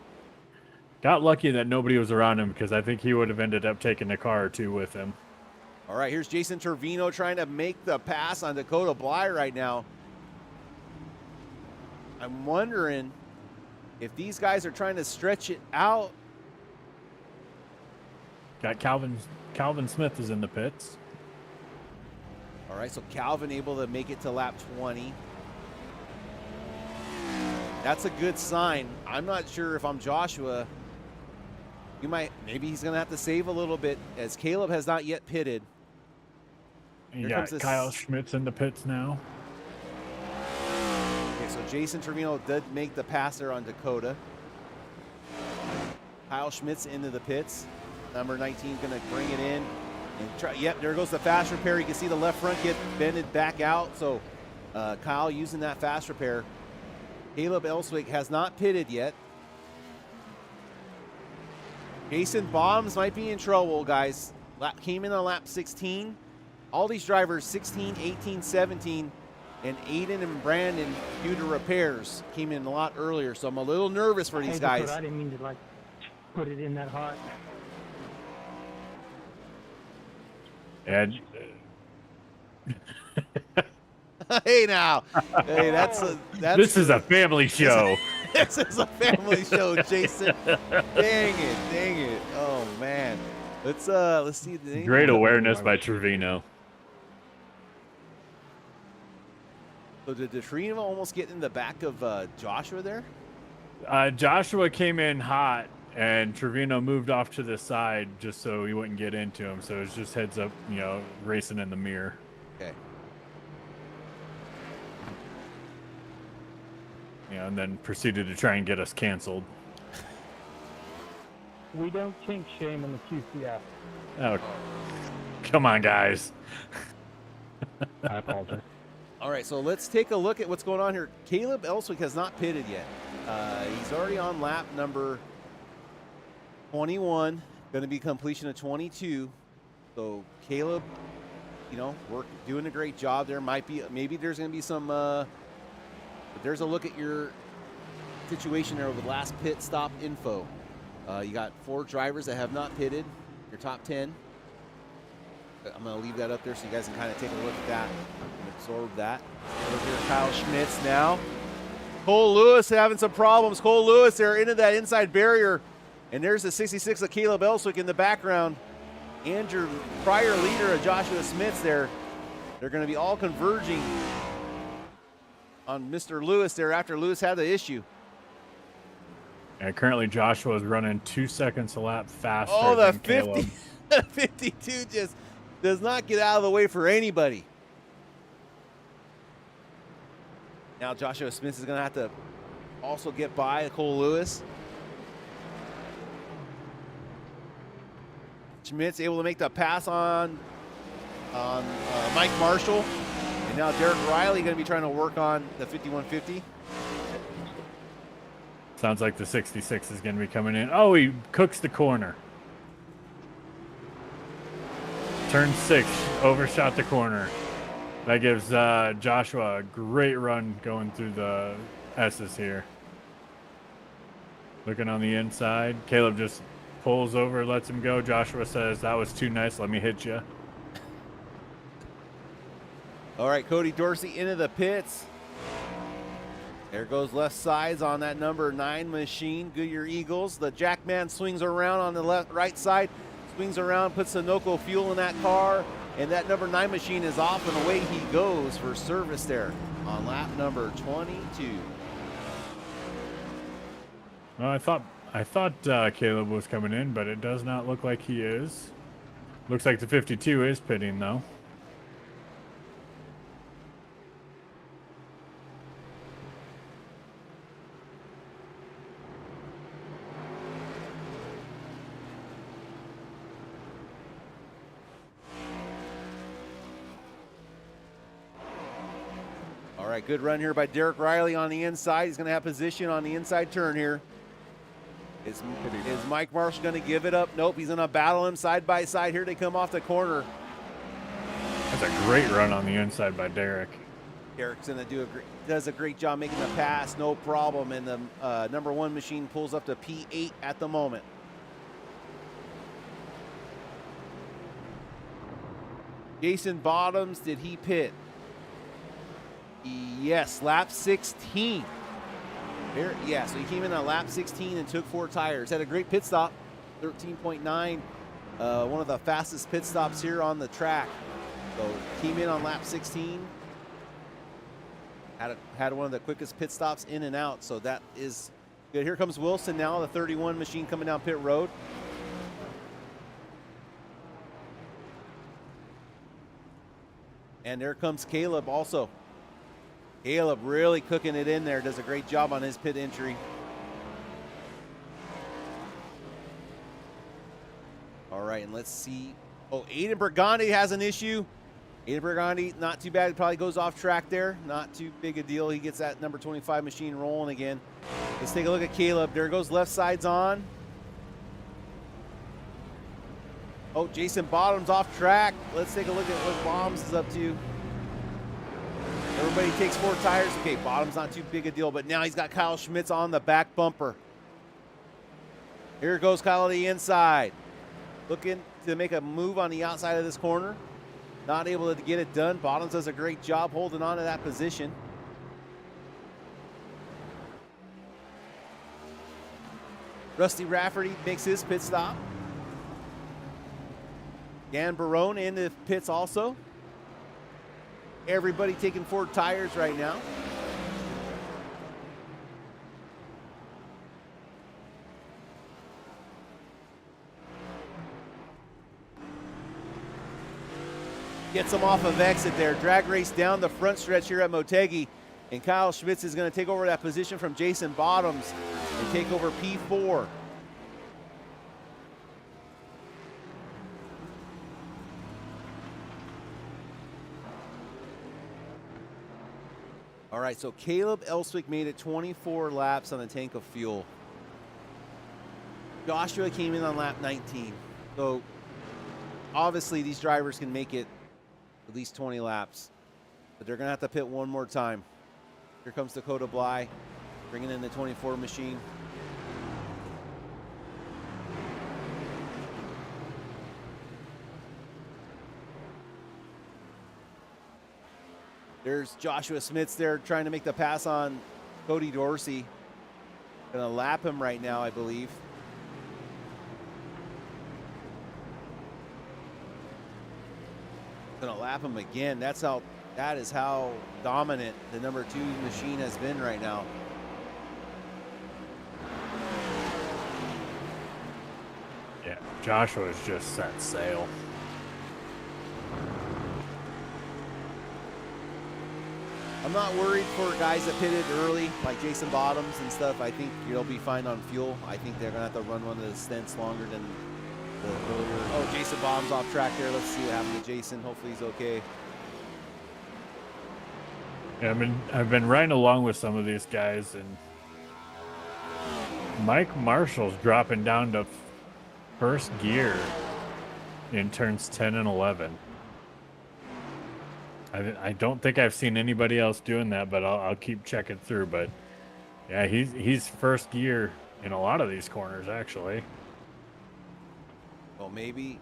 Got lucky that nobody was around him, because I think he would have ended up taking a car or two with him. All right, here's Jason Trevino trying to make the pass on Dakota Bly right now. I'm wondering if these guys are trying to stretch it out. Got Calvin Smith is in the pits. All right, so Calvin able to make it to lap 20. That's a good sign. I'm not sure if I'm Joshua. Maybe he's going to have to save a little bit as Caleb has not yet pitted. You got Kyle Schmidt's in the pits now. Okay, so Jason Trevino did make the pass there on Dakota. Kyle Schmidt's into the pits. Number 19 going to bring it in. And try, yep, there goes the fast repair. You can see the left front get bended back out. So Kyle using that fast repair. Caleb Elswick has not pitted yet. Jason Bombs might be in trouble, guys. Came in on lap 16. All these drivers, 16, 18, 17, and Aiden and Brandon, due to repairs, came in a lot earlier. So I'm a little nervous for these guys. I didn't mean to put it in that hot. And hey now, hey, that's this is a family show. This is a family show, Jason. Dang it. Oh man. Let's see. Great awareness by Trevino. So did Trevino almost get in the back of Joshua there? Joshua came in hot, and Trevino moved off to the side just so he wouldn't get into him. So it's just heads up, racing in the mirror. Okay. Yeah, and then proceeded to try and get us canceled. We don't kink shame in the QCF. Oh, come on, guys. I apologize. All right, so let's take a look at what's going on here. Caleb Elswick has not pitted yet. He's already on lap number 21, going to be completion of 22. So Caleb, doing a great job there. Maybe there's going to be some. But there's a look at your situation there with last pit stop info. You got 4 drivers that have not pitted. Your top 10. I'm going to leave that up there so you guys can kind of take a look at that and absorb that. Look here, Kyle Schmitz now. Cole Lewis having some problems. Cole Lewis there into that inside barrier. And there's the 66 of Caleb Elswick in the background. And your prior leader of Joshua Smith's there. They're going to be all converging on Mr. Lewis there after Lewis had the issue. And currently Joshua is running 2 seconds a lap faster the than 50, Caleb. 52 just does not get out of the way for anybody. Now Joshua Smith is going to have to also get by Cole Lewis. Schmidt's able to make the pass on Mike Marshall. And now Derek Riley going to be trying to work on the 5150. Sounds like the 66 is going to be coming in. Oh, he cooks the corner. Turn 6, overshot the corner. That gives Joshua a great run going through the S's here. Looking on the inside. Caleb just pulls over, lets him go. Joshua says, that was too nice, let me hit you. All right, Cody Dorsey into the pits. There goes left sides on that number 9 machine, Goodyear Eagles. The Jackman swings around on the right side, swings around, puts Sunoco fuel in that car, and that number 9 machine is off and away he goes for service there on lap number 22. Well, I thought Caleb was coming in, but it does not look like he is. Looks like the 52 is pitting though. All right, good run here by Derek Riley on the inside. He's going to have position on the inside turn here. Is Mike Marshall going to give it up? Nope, he's going to battle him side by side. Here they come off the corner. That's a great run on the inside by Derek. Derek's going to does a great job making the pass, no problem. And the number 1 machine pulls up to P8 at the moment. Jason Bottoms, did he pit? Yes, lap 16. Here, yeah, so he came in on lap 16 and took 4 tires. Had a great pit stop, 13.9. One of the fastest pit stops here on the track. So came in on lap 16. Had one of the quickest pit stops in and out, so that is good. Here comes Wilson now, the 31 machine coming down pit road. And there comes Caleb also. Caleb really cooking it in there, does a great job on his pit entry. All right, and let's see. Oh, Aiden Burgundy has an issue. Aiden Burgundy, not too bad. He probably goes off track there. Not too big a deal. He gets that number 25 machine rolling again. Let's take a look at Caleb. There goes left sides on. Oh, Jason Bottoms off track. Let's take a look at what Bombs is up to. Everybody takes 4 tires. Okay, Bottoms not too big a deal, but now he's got Kyle Schmitz on the back bumper. Here goes Kyle to the inside. Looking to make a move on the outside of this corner. Not able to get it done. Bottoms does a great job holding on to that position. Rusty Rafferty makes his pit stop. Dan Barone in the pits also. Everybody taking 4 tires right now. Gets them off of exit there. Drag race down the front stretch here at Motegi. And Kyle Schmitz is going to take over that position from Jason Bottoms and take over P4. All right, so Caleb Elswick made it 24 laps on a tank of fuel. Joshua came in on lap 19. So obviously these drivers can make it at least 20 laps, but they're going to have to pit one more time. Here comes Dakota Bly, bringing in the 24 machine. There's Joshua Smits there trying to make the pass on Cody Dorsey. Going to lap him right now, I believe. Going to lap him again. That is how dominant the number 2 machine has been right now. Yeah, Joshua's just set sail. I'm not worried for guys that pitted early, like Jason Bottoms and stuff. I think you'll be fine on fuel. I think they're going to have to run one of the stints longer than the earlier. Oh, Jason Bottoms off track there. Let's see what happened to Jason. Hopefully he's okay. Yeah, I've been riding along with some of these guys, and Mike Marshall's dropping down to first gear in turns 10 and 11. I don't think I've seen anybody else doing that, but I'll keep checking through. But yeah, he's first gear in a lot of these corners, actually. Well, maybe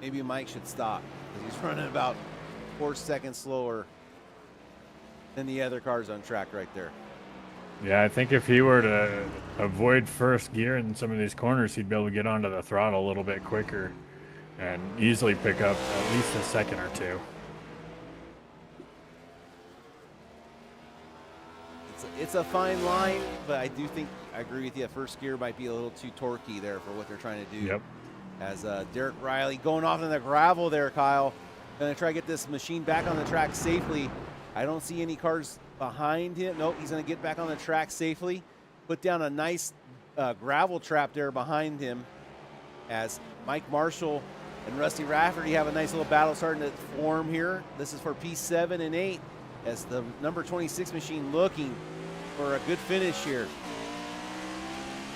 Mike should stop, because he's running about 4 seconds slower than the other cars on track right there. Yeah, I think if he were to avoid first gear in some of these corners, he'd be able to get onto the throttle a little bit quicker and easily pick up at least a second or two. It's a fine line, but I do think I agree with you. First gear might be a little too torquey there for what they're trying to do. Yep. As Derek Riley going off in the gravel there, Kyle. Going to try to get this machine back on the track safely. I don't see any cars behind him. Nope, he's going to get back on the track safely. Put down a nice gravel trap there behind him as Mike Marshall and Rusty Rafferty have a nice little battle starting to form here. This is for P7 and 8 as the number 26 machine looking for a good finish here.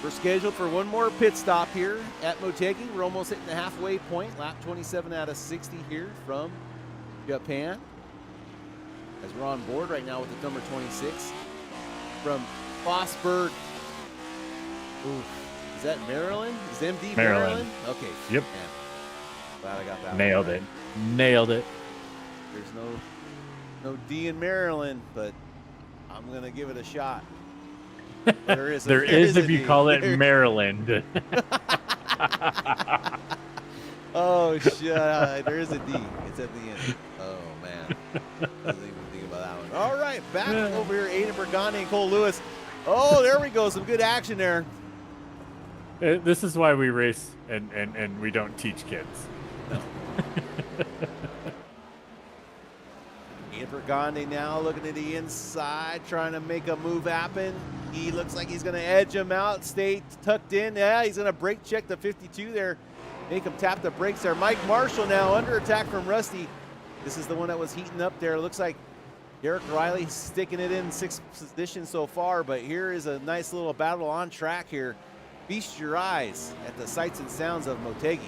We're scheduled for one more pit stop here at Motegi. We're almost hitting the halfway point. Lap 27 out of 60 here from Japan. As we're on board right now with the number 26 from Fossburg. Ooh, is that Maryland? Is MD Maryland? Okay. Yep. Man. Glad I got that. Nailed it. Nailed it. There's no D in Maryland, but I'm gonna give it a shot. There is if you D. call it Maryland. Oh shit! There is a D. It's at the end. Oh man, doesn't even think about that one. All right, back over here, Aiden Bergani and Cole Lewis. Oh, there we go. Some good action there. This is why we race and we don't teach kids. No. Aiden Bergani now looking at the inside, trying to make a move happen. He looks like he's going to edge him out, stay tucked in. Yeah, he's going to brake check the 52 there. Make him tap the brakes there. Mike Marshall now under attack from Rusty. This is the one that was heating up there. Looks like Derek Riley sticking it in 6th position so far, but here is a nice little battle on track here. Feast your eyes at the sights and sounds of Motegi.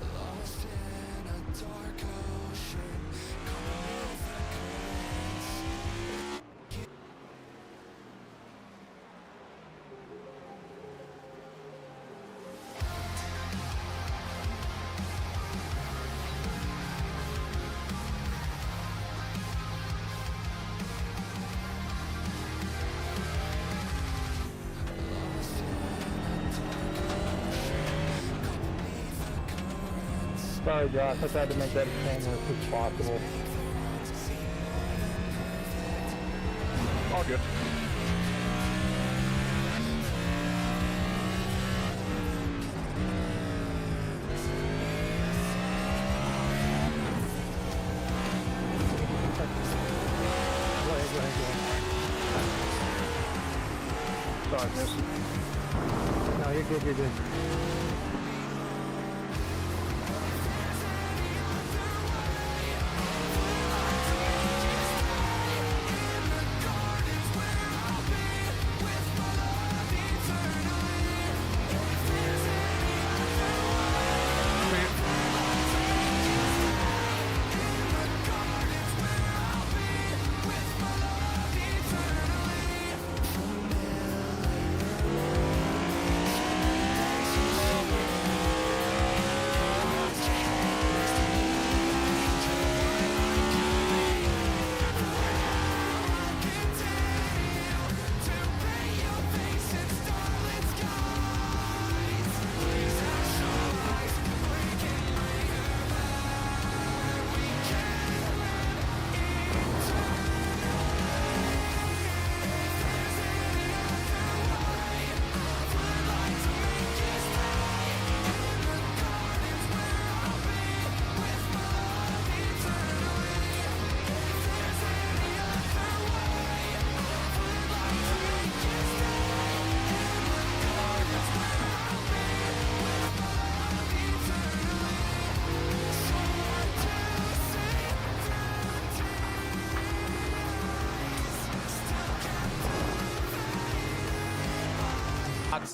Lost in a dark ocean, caught with the currents. Sorry, Josh. I tried to make that as painless as possible. All good. Go ahead. Sorry, miss. No, you're good.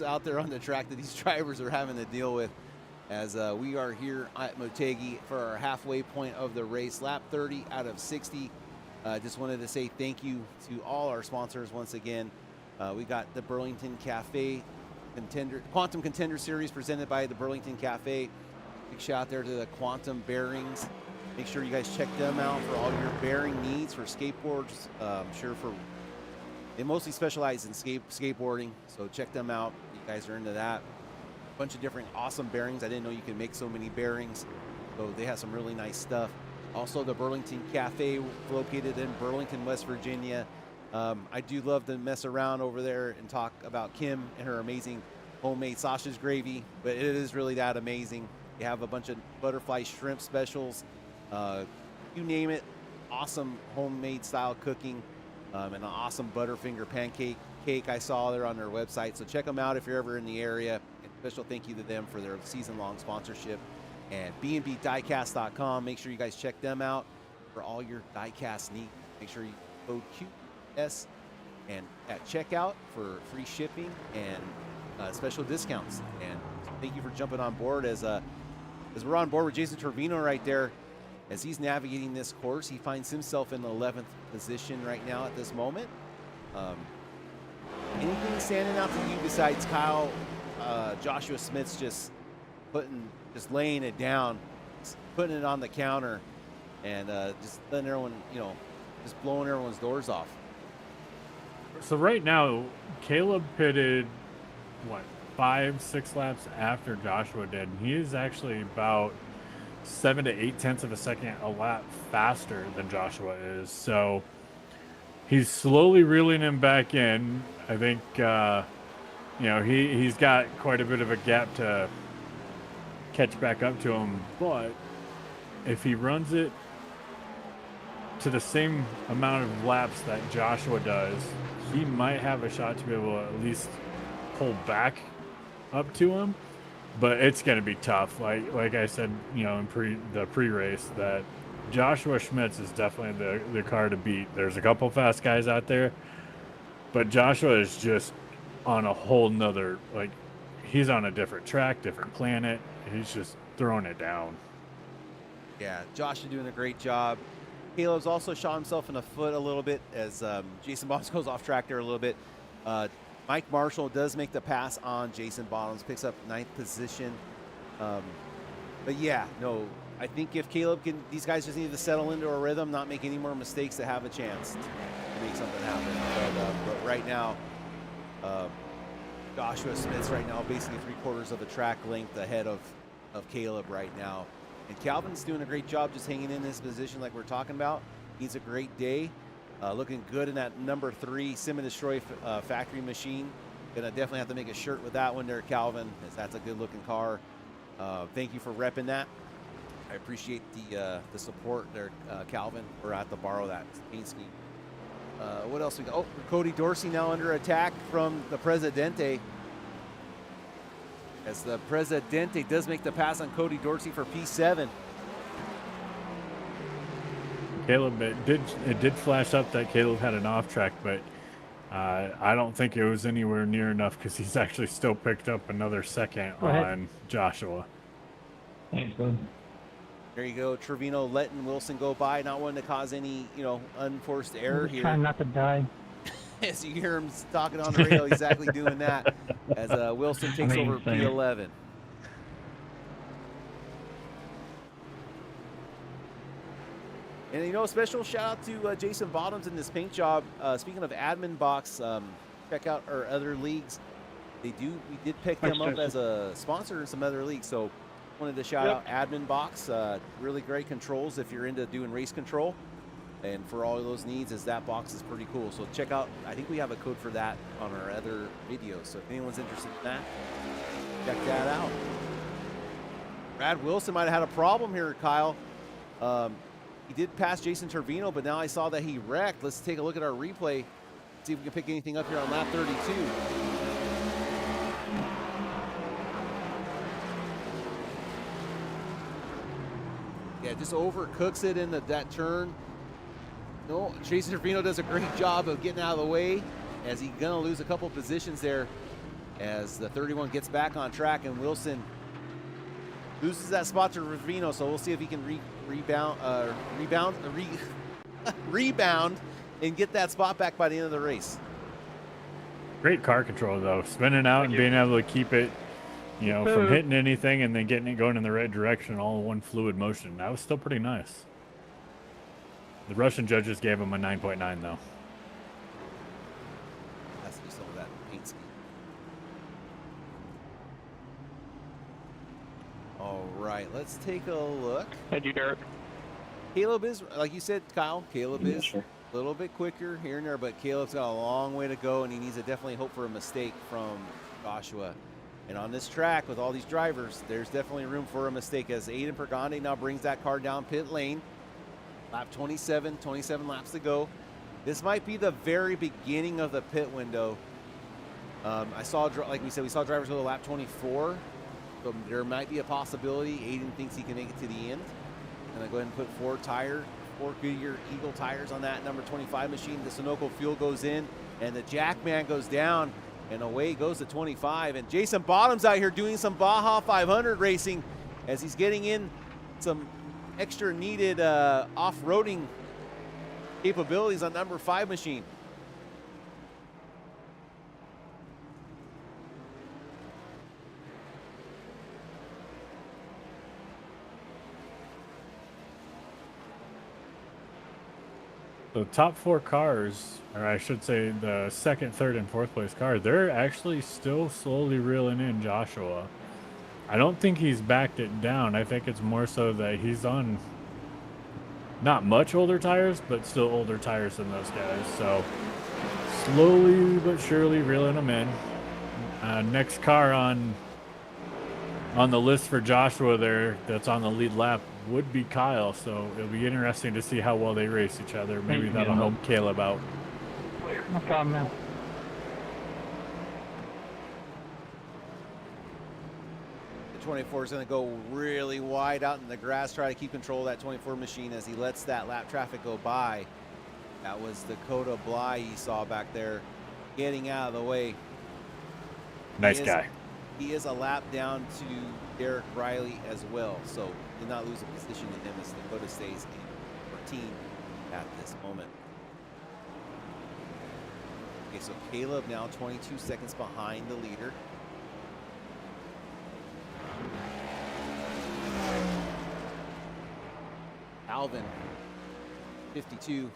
Out there on the track that these drivers are having to deal with as we are here at Motegi for our halfway point of the race, lap 30 out of 60. Just wanted to say thank you to all our sponsors once again. We got the Burlington Cafe Quantum Contender Series presented by the Burlington Cafe. Big shout out there to the Quantum Bearings. Make sure you guys check them out for all your bearing needs for skateboards. They mostly specialize in skateboarding, so check them out. You guys are into that. A bunch of different awesome bearings. I didn't know you could make so many bearings. So they have some really nice stuff. Also, the Burlington Cafe, located in Burlington, West Virginia. I do love to mess around over there and talk about Kim and her amazing homemade sausage gravy, but it is really that amazing. You have a bunch of butterfly shrimp specials. You name it. Awesome homemade style cooking. And an awesome Butterfinger pancake cake I saw there on their website. So check them out if you're ever in the area. And special thank you to them for their season-long sponsorship. And B&B Diecasts.com. Make sure you guys check them out for all your diecast needs. Make sure you code and at checkout for free shipping and special discounts. And thank you for jumping on board as we're on board with Jason Trevino right there. As he's navigating this course, he finds himself in the 11th position right now at this moment. Anything standing out to you besides Kyle, Joshua Smith's just laying it down, putting it on the counter, and just letting everyone, just blowing everyone's doors off? So right now, Caleb pitted, 5-6 laps after Joshua did. And he is actually about 7 to 8 tenths of a second a lap faster than Joshua is. So he's slowly reeling him back in. I think, he's got quite a bit of a gap to catch back up to him. But if he runs it to the same amount of laps that Joshua does, he might have a shot to be able to at least pull back up to him. But it's going to be tough. Like I said, in the pre-race, that Joshua Schmitz is definitely the car to beat. There's a couple fast guys out there, but Joshua is just on a whole nother, he's on a different track, different planet. He's just throwing it down. Yeah, Josh is doing a great job. Caleb's also shot himself in the foot a little bit as Jason Bottoms goes off track there a little bit. Mike Marshall does make the pass on Jason Bottoms, picks up 9th position. But yeah, no, I think if Caleb can, these guys just need to settle into a rhythm, not make any more mistakes to have a chance to make something happen. But right now, Joshua Smith's right now basically 3/4 of the track length ahead of Caleb right now. And Calvin's doing a great job just hanging in this position like we're talking about. He's a great day. Looking good in that number 3 Sim and Destroy factory machine. Gonna definitely have to make a shirt with that one there, Calvin, as that's a good looking car. Thank you for repping that. I appreciate the support there, Calvin. We're at to borrow that paint scheme. What else we got? Oh, Cody Dorsey now under attack from the Presidente. As the Presidente does make the pass on Cody Dorsey for P7. Caleb, it did flash up that Caleb had an off track, but I don't think it was anywhere near enough because he's actually still picked up another second on Joshua. Thanks, bud. There you go. Trevino letting Wilson go by, not wanting to cause any, unforced error here. Trying not to die. As you hear him talking on the radio, exactly doing that as Wilson takes over P11. And, special shout out to Jason Bottoms in this paint job. Speaking of admin box, check out our other leagues. We did pick them up as a sponsor in some other leagues. So wanted to shout out admin box. Really great controls if you're into doing race control. And for all of those needs, that box is pretty cool. So check out, I think we have a code for that on our other videos. So if anyone's interested in that, check that out. Brad Wilson might have had a problem here, Kyle. He did pass Jason Trevino, but now I saw that he wrecked. Let's take a look at our replay, see if we can pick anything up here on lap 32. Yeah, just overcooks it in that turn. No, Jason Trevino does a great job of getting out of the way as he's going to lose a couple positions there as the 31 gets back on track, and Wilson loses that spot to Trevino, so we'll see if he can rebound and get that spot back by the end of the race. Great car control, though. Spinning out and being able to keep it, from hitting anything and then getting it going in the right direction, all in one fluid motion. That was still pretty nice. The Russian judges gave him a 9.9, though. Has to be some of that paint scheme. All right, let's take a look. Thank you, Derek. Caleb is, like you said, Kyle, Caleb is a little bit quicker here and there, but Caleb's got a long way to go, and he needs to definitely hope for a mistake from Joshua. And on this track, with all these drivers, there's definitely room for a mistake as Aiden Pergande now brings that car down pit lane. Lap 27 laps to go. This might be the very beginning of the pit window. I saw, like we said, we saw drivers go to lap 24. So there might be a possibility Aiden thinks he can make it to the end. And I go ahead and put 4 Goodyear Eagle tires on that number 25 machine. The Sunoco fuel goes in. And the Jackman goes down, and away goes the 25. And Jason Bottoms out here doing some Baja 500 racing as he's getting in some extra needed off-roading capabilities on number 5 machine. The top 4 cars, or I should say the second, third, and fourth place car, they're actually still slowly reeling in Joshua. I don't think he's backed it down. I think it's more so that he's on not much older tires, but still older tires than those guys. So slowly but surely reeling them in. Next car on the list for Joshua there that's on the lead lap would be Kyle, so it'll be interesting to see how well they race each other. Maybe that'll help Caleb out. No problem, man. The 24 is going to go really wide out in the grass, try to keep control of that 24 machine as he lets that lap traffic go by. That was Dakota Bly you saw back there getting out of the way. Nice guy. He is a lap down to Derek Riley as well, so did not lose a position in him as Dakota stays in 14 at this moment. Okay, so Caleb now 22 seconds behind the leader. Alvin, 52.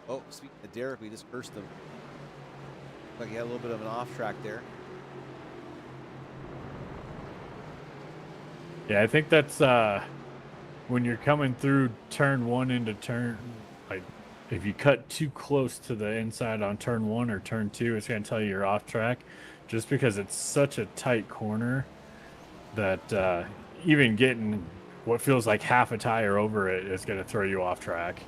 Oh, speaking of Derek, we just cursed him. Looks like he had a little bit of an off track there. Yeah, I think that's when you're coming through turn 1 into turn, like if you cut too close to the inside on turn 1 or turn 2, it's going to tell you you're off track, just because it's such a tight corner that even getting what feels like half a tire over it is going to throw you off track.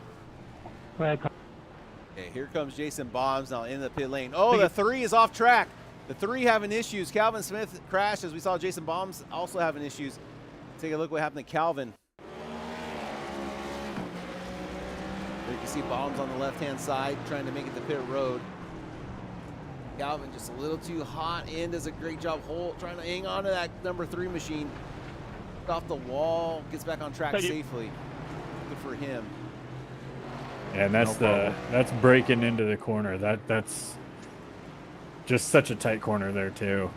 Right. Okay, here comes Jason Bombs now in the pit lane. Oh, the 3 is off track. The 3 having issues. Calvin Smith crashed as we saw Jason Bombs also having issues. Take a look what happened to Calvin. You can see Bombs on the left-hand side trying to make it to pit road. Calvin just a little too hot in, does a great job trying to hang on to that number 3 machine. Off the wall, gets back on track safely. Good for him. And that's that's breaking into the corner. That's just such a tight corner there too.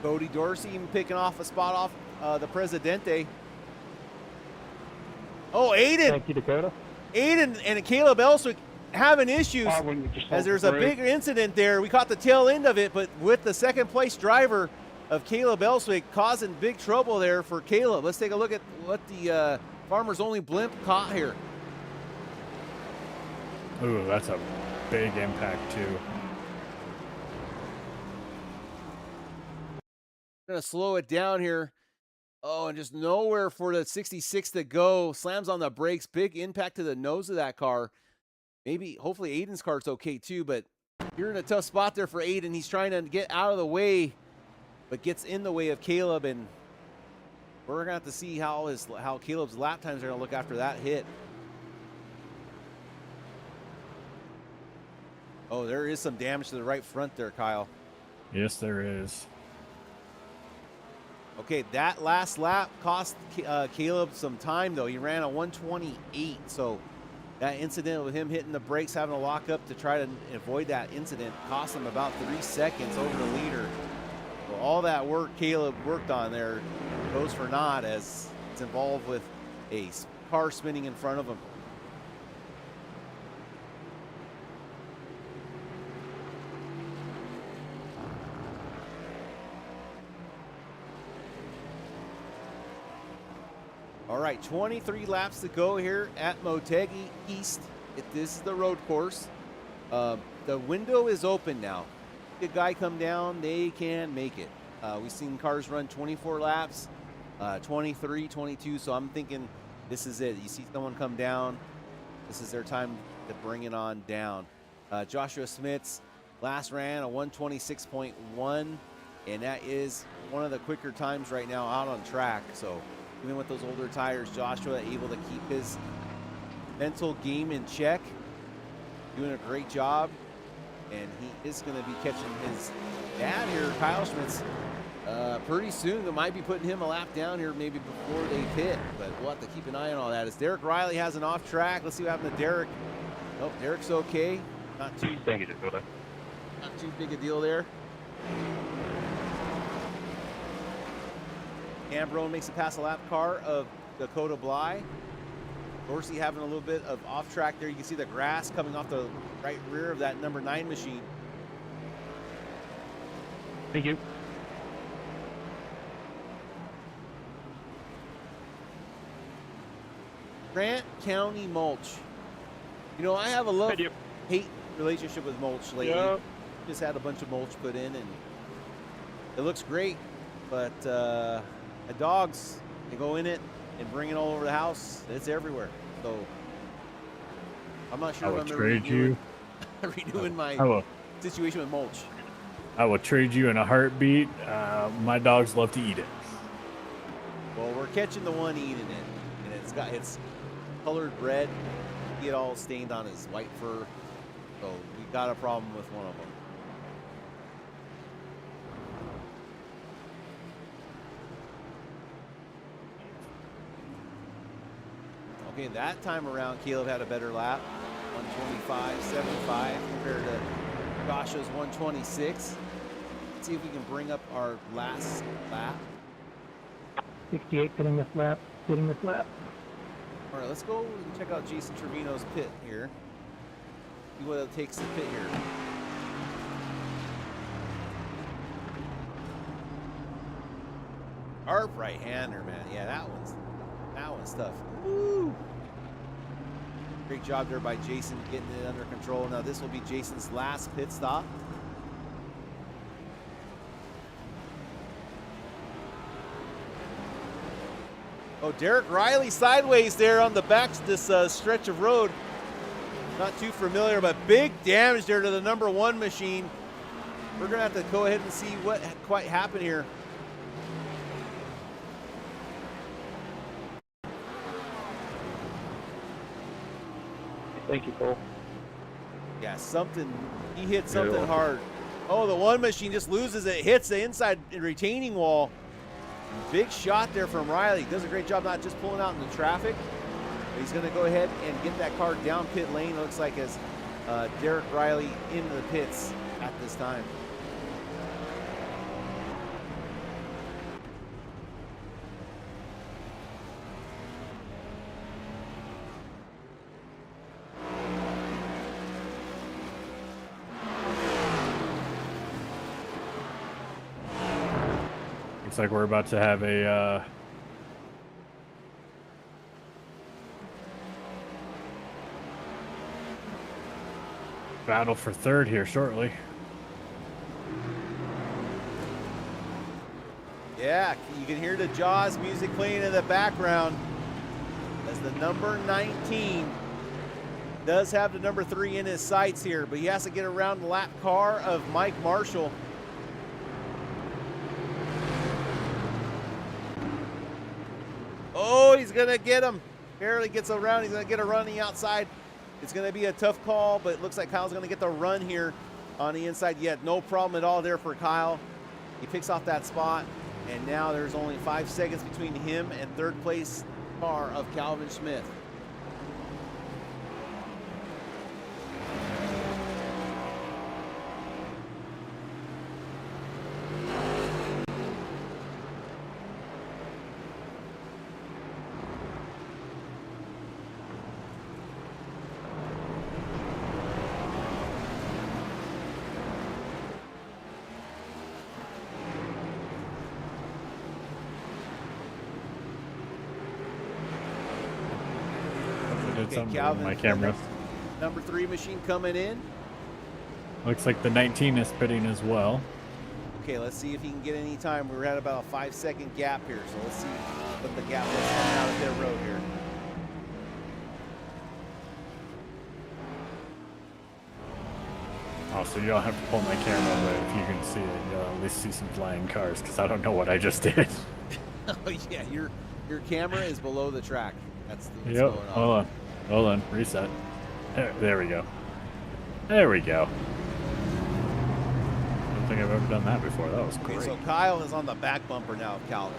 Cody Dorsey even picking off a spot off the Presidente. Oh, Aiden. Thank you, Dakota. Aiden and Caleb Elswick having issues as there's a big incident there. We caught the tail end of it, but with the second place driver of Caleb Elswick causing big trouble there for Caleb. Let's take a look at what the Farmers Only blimp caught here. Ooh, that's a big impact too. Gonna slow it down here. Oh, and just nowhere for the 66 to go. Slams on the brakes. Big impact to the nose of that car. Maybe, hopefully Aiden's car's okay too, but you're in a tough spot there for Aiden. He's trying to get out of the way, but gets in the way of Caleb, and we're gonna have to see how Caleb's lap times are gonna look after that hit. Oh, there is some damage to the right front there, Kyle. Yes, there is. Okay, that last lap cost Caleb some time, though. He ran a 1:28, so that incident with him hitting the brakes, having to lock up to try to avoid that incident, cost him about 3 seconds over the leader. So all that work Caleb worked on there goes for naught as it's involved with a car spinning in front of him. All right, 23 laps to go here at Motegi East. This is the road course. The window is open now. The guy come down, they can make it. We've seen cars run 24 laps, 23, 22, so I'm thinking this is it. You see someone come down, this is their time to bring it on down. Joshua Smith's last ran a 126.1, and that is one of the quicker times right now out on track. So even with those older tires, Joshua able to keep his mental game in check, doing a great job. and he is going to be catching his dad here, Kyle Schmitz, pretty soon. They might be putting him a lap down here maybe before they pit, but we'll have to keep an eye on all that. As Derek Riley has an off track. Let's see what happened to Derek. Nope, Derek's okay. Not too big a deal there. Ambrone makes a pass a lap car of Dakota Bly. Dorsey having a little bit of off track there. You can see the grass coming off the right rear of that number 9 machine. Thank you. Grant County mulch. You know, I have a love-hate relationship with mulch lately. Yep. Just had a bunch of mulch put in, and it looks great. But the dogs, they go in it and bring it all over the house. It's everywhere. So I'm not sure I if will I'm trade you. renewing my situation with mulch. I will trade you in a heartbeat. My dogs love to eat it. Well, we're catching the one eating it, and it's colored red. Get all stained on his white fur. So we got a problem with one of them. Okay, that time around, Caleb had a better lap. 125.75 compared to Josh's 126. Let's see if we can bring up our last lap. 68 hitting this lap. All right, let's go and check out Jason Trevino's pit here. See what it takes to pit here. Sharp right-hander, man. Yeah, that one's tough. Woo! Great job there by Jason getting it under control. Now this will be Jason's last pit stop. Oh, Derek Riley sideways there on the back this stretch of road. Not too familiar, but big damage there to the number 1 machine. We're going to have to go ahead and see what quite happened here. Thank you, Cole. Yeah, he hit something hard. Oh, the 1 machine just loses it, hits the inside retaining wall. Big shot there from Riley. Does a great job not just pulling out in the traffic. But he's going to go ahead and get that car down pit lane. It looks like as Derek Riley into the pits at this time. Looks like we're about to have a battle for third here shortly. Yeah, you can hear the Jaws music playing in the background as the number 19 does have the number 3 in his sights here, but he has to get around the lap car of Mike Marshall. Oh, he's going to get him. Barely gets around. He's going to get a run on the outside. It's going to be a tough call, but it looks like Kyle's going to get the run here on the inside. Yet no problem at all there for Kyle. He picks off that spot, and now there's only 5 seconds between him and third place car of Calvin Smith. Okay, Calvin, my camera. Number 3 machine coming in. Looks like the 19 is pitting as well. Okay, let's see if he can get any time. We're at about a 5-second gap here, so let's see what the gap is coming out of their road here. Oh, so you don't have to pull my camera, but if you can see it, you'll at least see some flying cars, because I don't know what I just did. Oh yeah, your camera is below the track. That's what's Yep. going on. Hold on. Reset. There we go. There we go. think I've ever done that before. That was Okay, great. so Kyle is on the back bumper now of Calvin.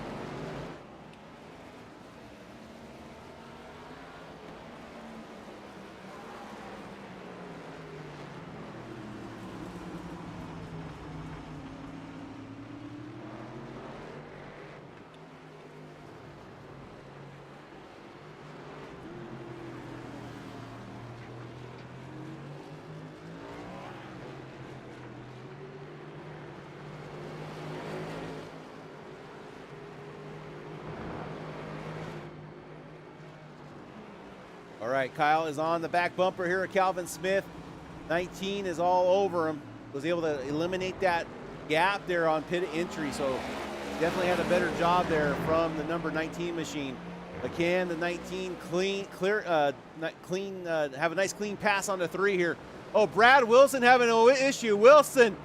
All right, Kyle is on the back bumper here at Calvin Smith. 19 is all over him. Was able to eliminate that gap there on pit entry, so definitely had a better job there from the number 19 machine. But can the 19 have a nice clean pass on the 3 here? Oh, Brad Wilson having an issue. Wilson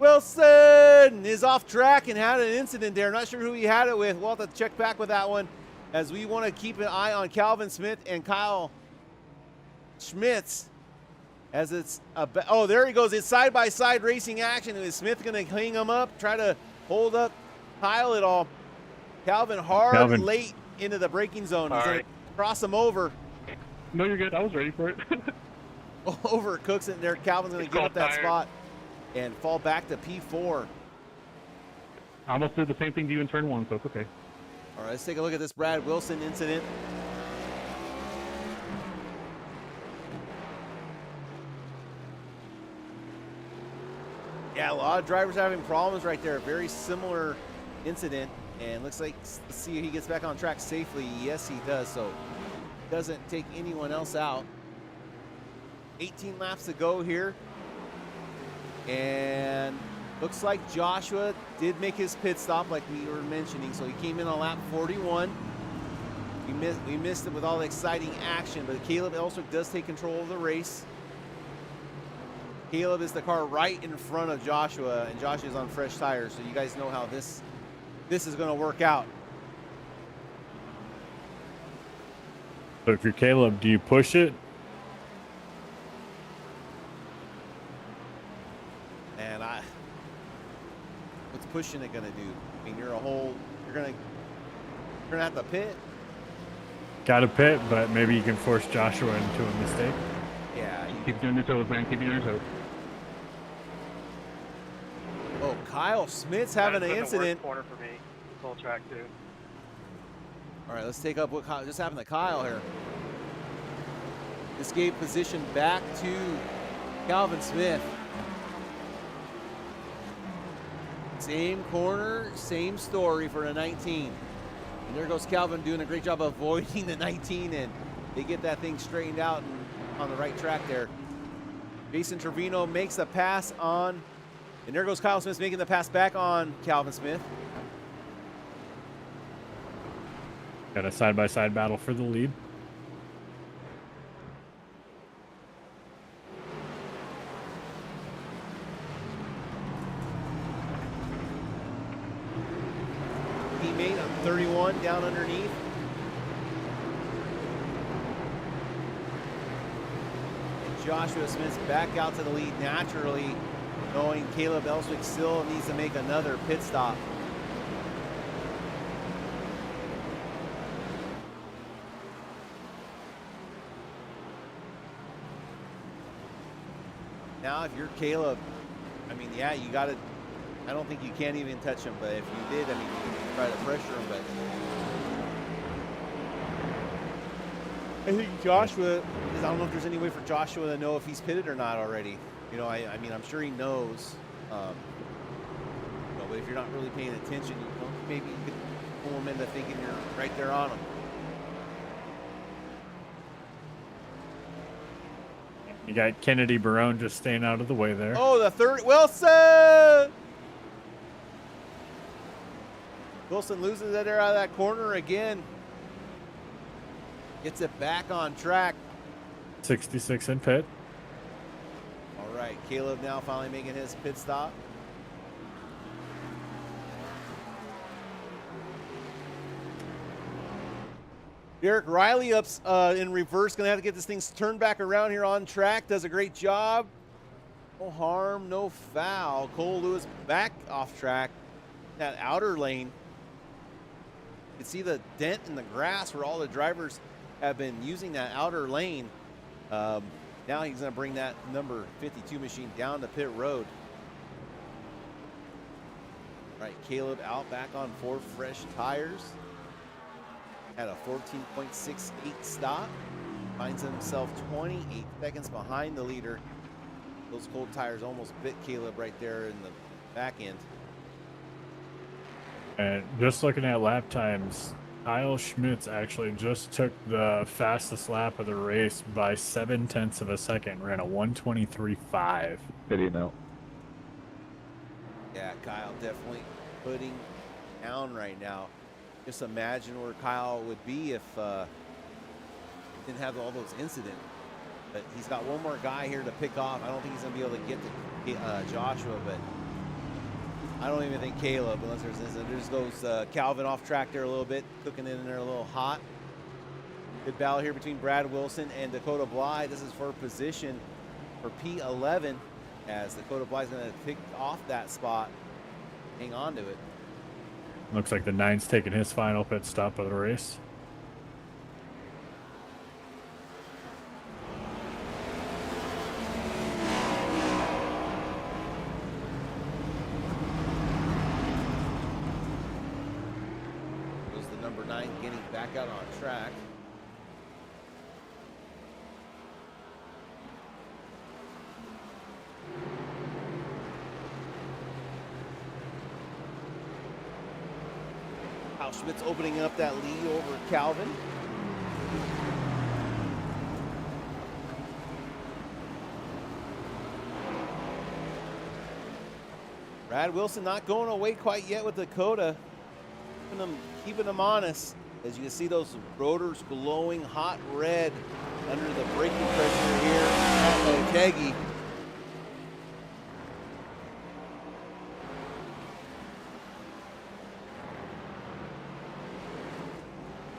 is off track and had an incident there. Not sure who he had it with. We'll have to check back with that one, as we want to keep an eye on Calvin Smith and Kyle Schmitz, as it's oh, there he goes. It's side-by-side racing action. Is Smith going to hang him up, try to hold up Kyle at all? Calvin late into the braking zone. He's going to cross him over. No, you're good. I was ready for it. Over Cooks it there. Calvin's going to give up that spot and fall back to P4. I almost did the same thing to you in turn 1, so it's okay. All right, let's take a look at this Brad Wilson incident. Yeah, a lot of drivers having problems right there. Very similar incident, and looks like, let's see if he gets back on track safely. Yes, he does, so doesn't take anyone else out. 18 laps to go here, and looks like Joshua did make his pit stop like we were mentioning, so he came in on lap 41. We missed it with all the exciting action, but Caleb Elswick does take control of the race. Caleb is the car right in front of Joshua, and Joshua's on fresh tires, so you guys know how this is going to work out. So if you're Caleb, do you push it? And what's pushing it going to do? I mean, you're going to have to pit. Got to pit, but maybe you can force Joshua into a mistake. Yeah. Keep doing your toes, man. Keep doing your toes. Oh, Kyle Smith's having an incident. Corner for me. Full track too. All right, let's take up what just happened to Kyle here. This gave position back to Calvin Smith. Same corner, same story for the 19. And there goes Calvin doing a great job avoiding the 19, and they get that thing straightened out and on the right track there. Jason Trevino makes the pass on, and there goes Kyle Smith making the pass back on Calvin Smith. Got a side-by-side battle for the lead. Teammate on 31 down underneath. And Joshua Smith's back out to the lead naturally, knowing Caleb Elswick still needs to make another pit stop. Now, if you're Caleb, I mean, yeah, you got to, I don't think you can even touch him, but if you did, I mean, you can try to pressure him, but I think Joshua, I don't know if there's any way for Joshua to know if he's pitted or not already. You know, I mean, I'm sure he knows, you know, but if you're not really paying attention, you know, maybe you could pull him into thinking you're right there on him. You got Kennedy Barone just staying out of the way there. Oh, the third, Wilson! Wilson loses it there out of that corner again. Gets it back on track. 66 in pit. All right, Caleb now finally making his pit stop. Derek Riley ups in reverse. Going to have to get this thing turned back around here on track. Does a great job. No harm, no foul. Cole Lewis back off track. That outer lane. You can see the dent in the grass where all the drivers have been using that outer lane. Now he's going to bring that number 52 machine down to pit road. All right, Caleb out back on 4 fresh tires. Had a 14.68 stop. Finds himself 28 seconds behind the leader. Those cold tires almost bit Caleb right there in the back end. And just looking at lap times, Kyle Schmitz actually just took the fastest lap of the race by 0.7 of a second. Ran a 1:23.5. Did you know? Yeah, Kyle definitely putting down right now. Just imagine where Kyle would be if he didn't have all those incidents. But he's got one more guy here to pick off. I don't think he's going to be able to get to Joshua, but I don't even think Caleb, unless there's an incident. There just goes Calvin off track there a little bit, cooking in there a little hot. Good battle here between Brad Wilson and Dakota Bly. This is for position for P11, as Dakota Bly is going to pick off that spot, hang on to it. Looks like the 9's taking his final pit stop of the race. Goes the number 9 getting back out on track. Kyle Schmitz opening up that lead over Calvin. Brad Wilson not going away quite yet with Dakota. Keeping them honest. As you can see those rotors glowing hot red under the braking pressure here at Motegi.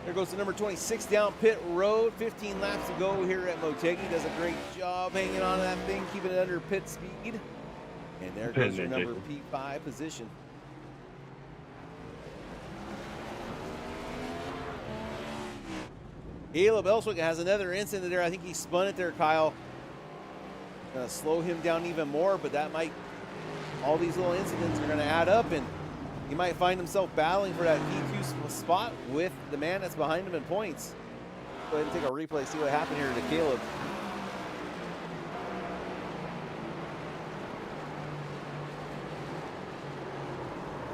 There goes the number 26 down pit road. 15 laps to go here at Motegi. Does a great job hanging on to that thing, keeping it under pit speed. And there goes your number P5 position. Caleb Elswick has another incident there. I think he spun it there, Kyle. Gonna slow him down even more, but that might, all these little incidents are gonna add up, and he might find himself battling for that P2 spot with the man that's behind him in points. Go ahead and take a replay, see what happened here to Caleb.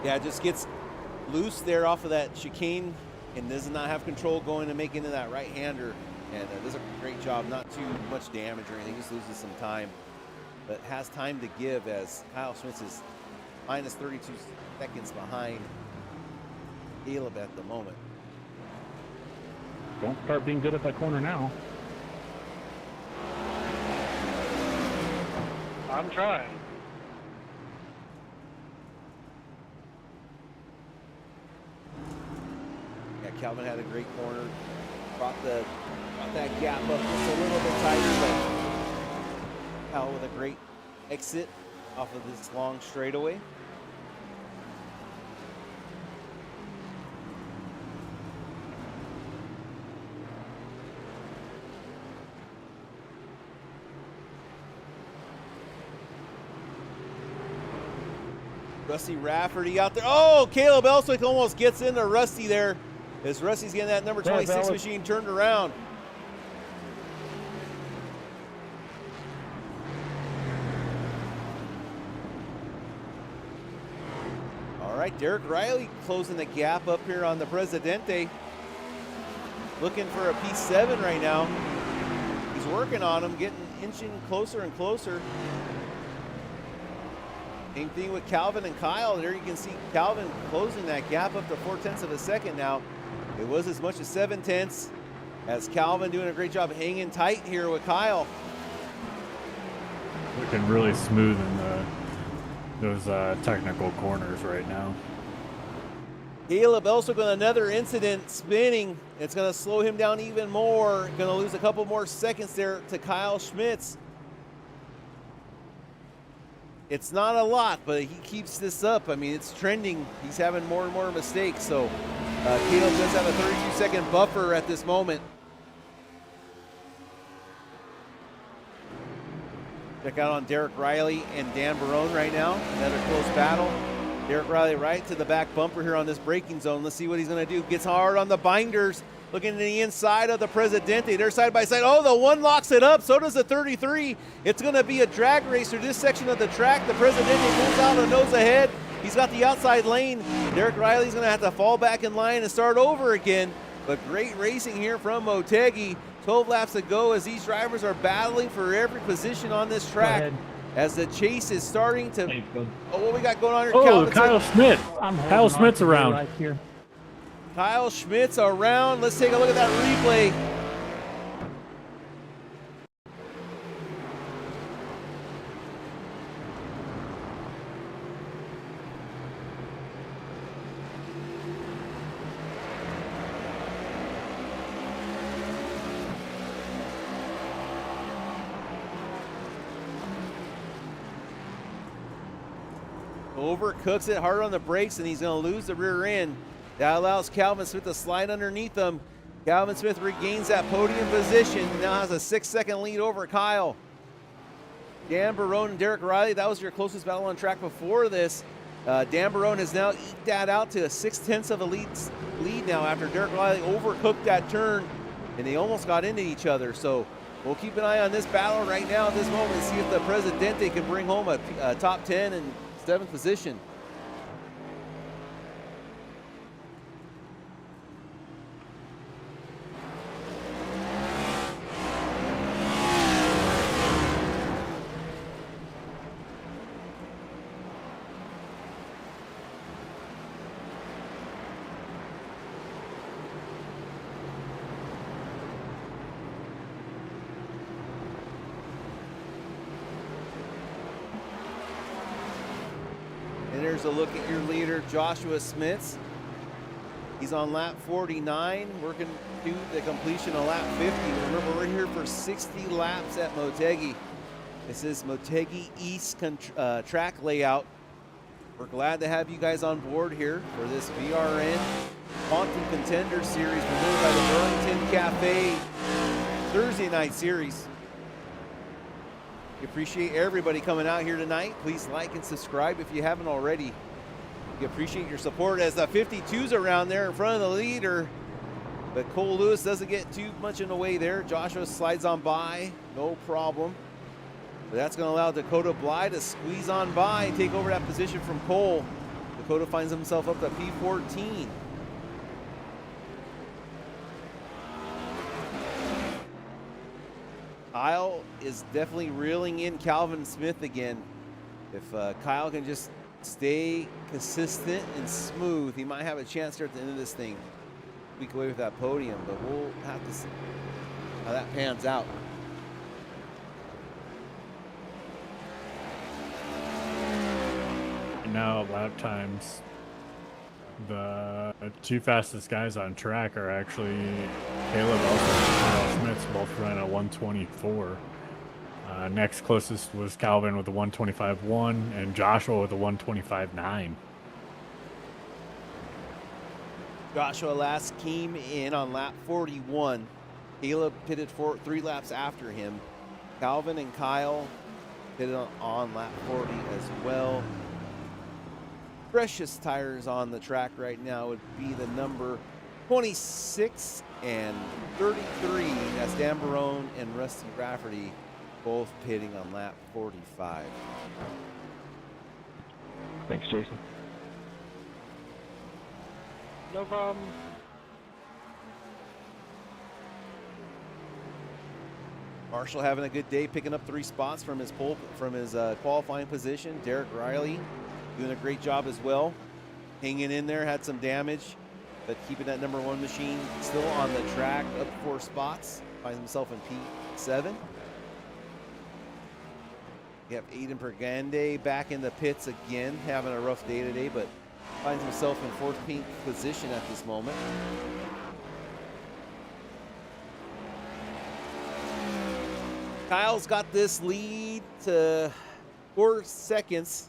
Yeah, just gets loose there off of that chicane and does not have control going to make into that right-hander. And does a great job, not too much damage or anything, just loses some time. But has time to give as Kyle Schmitz is minus 32 seconds behind Caleb at the moment. Don't start being good at that corner now. I'm trying. Yeah, Calvin had a great corner. Brought that gap up just a little bit tighter, but Kyle with a great exit off of this long straightaway. Rusty Rafferty out there. Oh, Caleb Elswick almost gets into Rusty there. As Rusty's getting that number 26 machine turned around. All right, Derek Riley closing the gap up here on the Presidente. Looking for a P7 right now. He's working on him, inching closer and closer. Same thing with Calvin and Kyle. There you can see Calvin closing that gap up to 0.4 of a second now. It was as much as 0.7, as Calvin doing a great job hanging tight here with Kyle. Looking really smooth in those technical corners right now. Caleb also got another incident spinning. It's going to slow him down even more. Going to lose a couple more seconds there to Kyle Schmitz. It's not a lot, but he keeps this up. I mean, it's trending. He's having more and more mistakes. So Caleb does have a 32-second buffer at this moment. Check out on Derek Riley and Dan Barone right now. Another close battle. Derek Riley right to the back bumper here on this braking zone. Let's see what he's going to do. Gets hard on the binders. Looking to the inside of the Presidente. They're side by side. Oh, the one locks it up. So does the 33. It's going to be a drag race through this section of the track. The Presidente pulls out and nose ahead. He's got the outside lane. Derek Riley's going to have to fall back in line and start over again. But great racing here from Motegi. 12 laps to go as these drivers are battling for every position on this track. As the chase is starting to... Oh, what we got going on here? Oh, Kyle Schmidt. Kyle Schmidt's around. Right here. Kyle Schmidt's around. Let's take a look at that replay. Overcooks it hard on the brakes, and he's going to lose the rear end. That allows Calvin Smith to slide underneath him. Calvin Smith regains that podium position. Now has a 6-second lead over Kyle. Dan Barone and Derek Riley, that was your closest battle on track before this. Dan Barone has now eked that out to a 6/10 of a lead now after Derek Riley overcooked that turn, and they almost got into each other. So we'll keep an eye on this battle right now at this moment and see if the Presidente can bring home a top 10 and 7th position. And there's a look at your leader, Joshua Smits. He's on lap 49, working to the completion of lap 50. Remember, we're here for 60 laps at Motegi. This is Motegi East track layout. We're glad to have you guys on board here for this VRN Quantum Contender Series presented by the Burlington Cafe Thursday night series. We appreciate everybody coming out here tonight. Please like and subscribe if you haven't already. We appreciate your support as the 52's around there in front of the leader. But Cole Lewis doesn't get too much in the way there. Joshua slides on by, no problem. But that's going to allow Dakota Bly to squeeze on by and take over that position from Cole. Dakota finds himself up to P14. Kyle is definitely reeling in Calvin Smith again. If Kyle can just stay consistent and smooth, he might have a chance here at the end of this thing. Week away with that podium, but we'll have to see how that pans out. Now lap times, the two fastest guys on track are actually Caleb and Kyle Schmitz, both running at 124. Next closest was Calvin with a 125.1 and Joshua with a 125.9. Joshua last came in on lap 41. Caleb pitted 3 laps after him. Calvin and Kyle pitted on lap 40 as well. Freshest tires on the track right now would be the number 26 and 33. That's Dan Barone and Rusty Rafferty, both pitting on lap 45. Thanks, Jason. No problem. Marshall having a good day, picking up 3 spots from his qualifying position. Derek Riley doing a great job as well, hanging in there, had some damage, but keeping that number 1 machine still on the track, up 4 spots, finds himself in P7. You have Aiden Pergande back in the pits again, having a rough day today, but finds himself in 4th position at this moment. Kyle's got this lead to 4 seconds.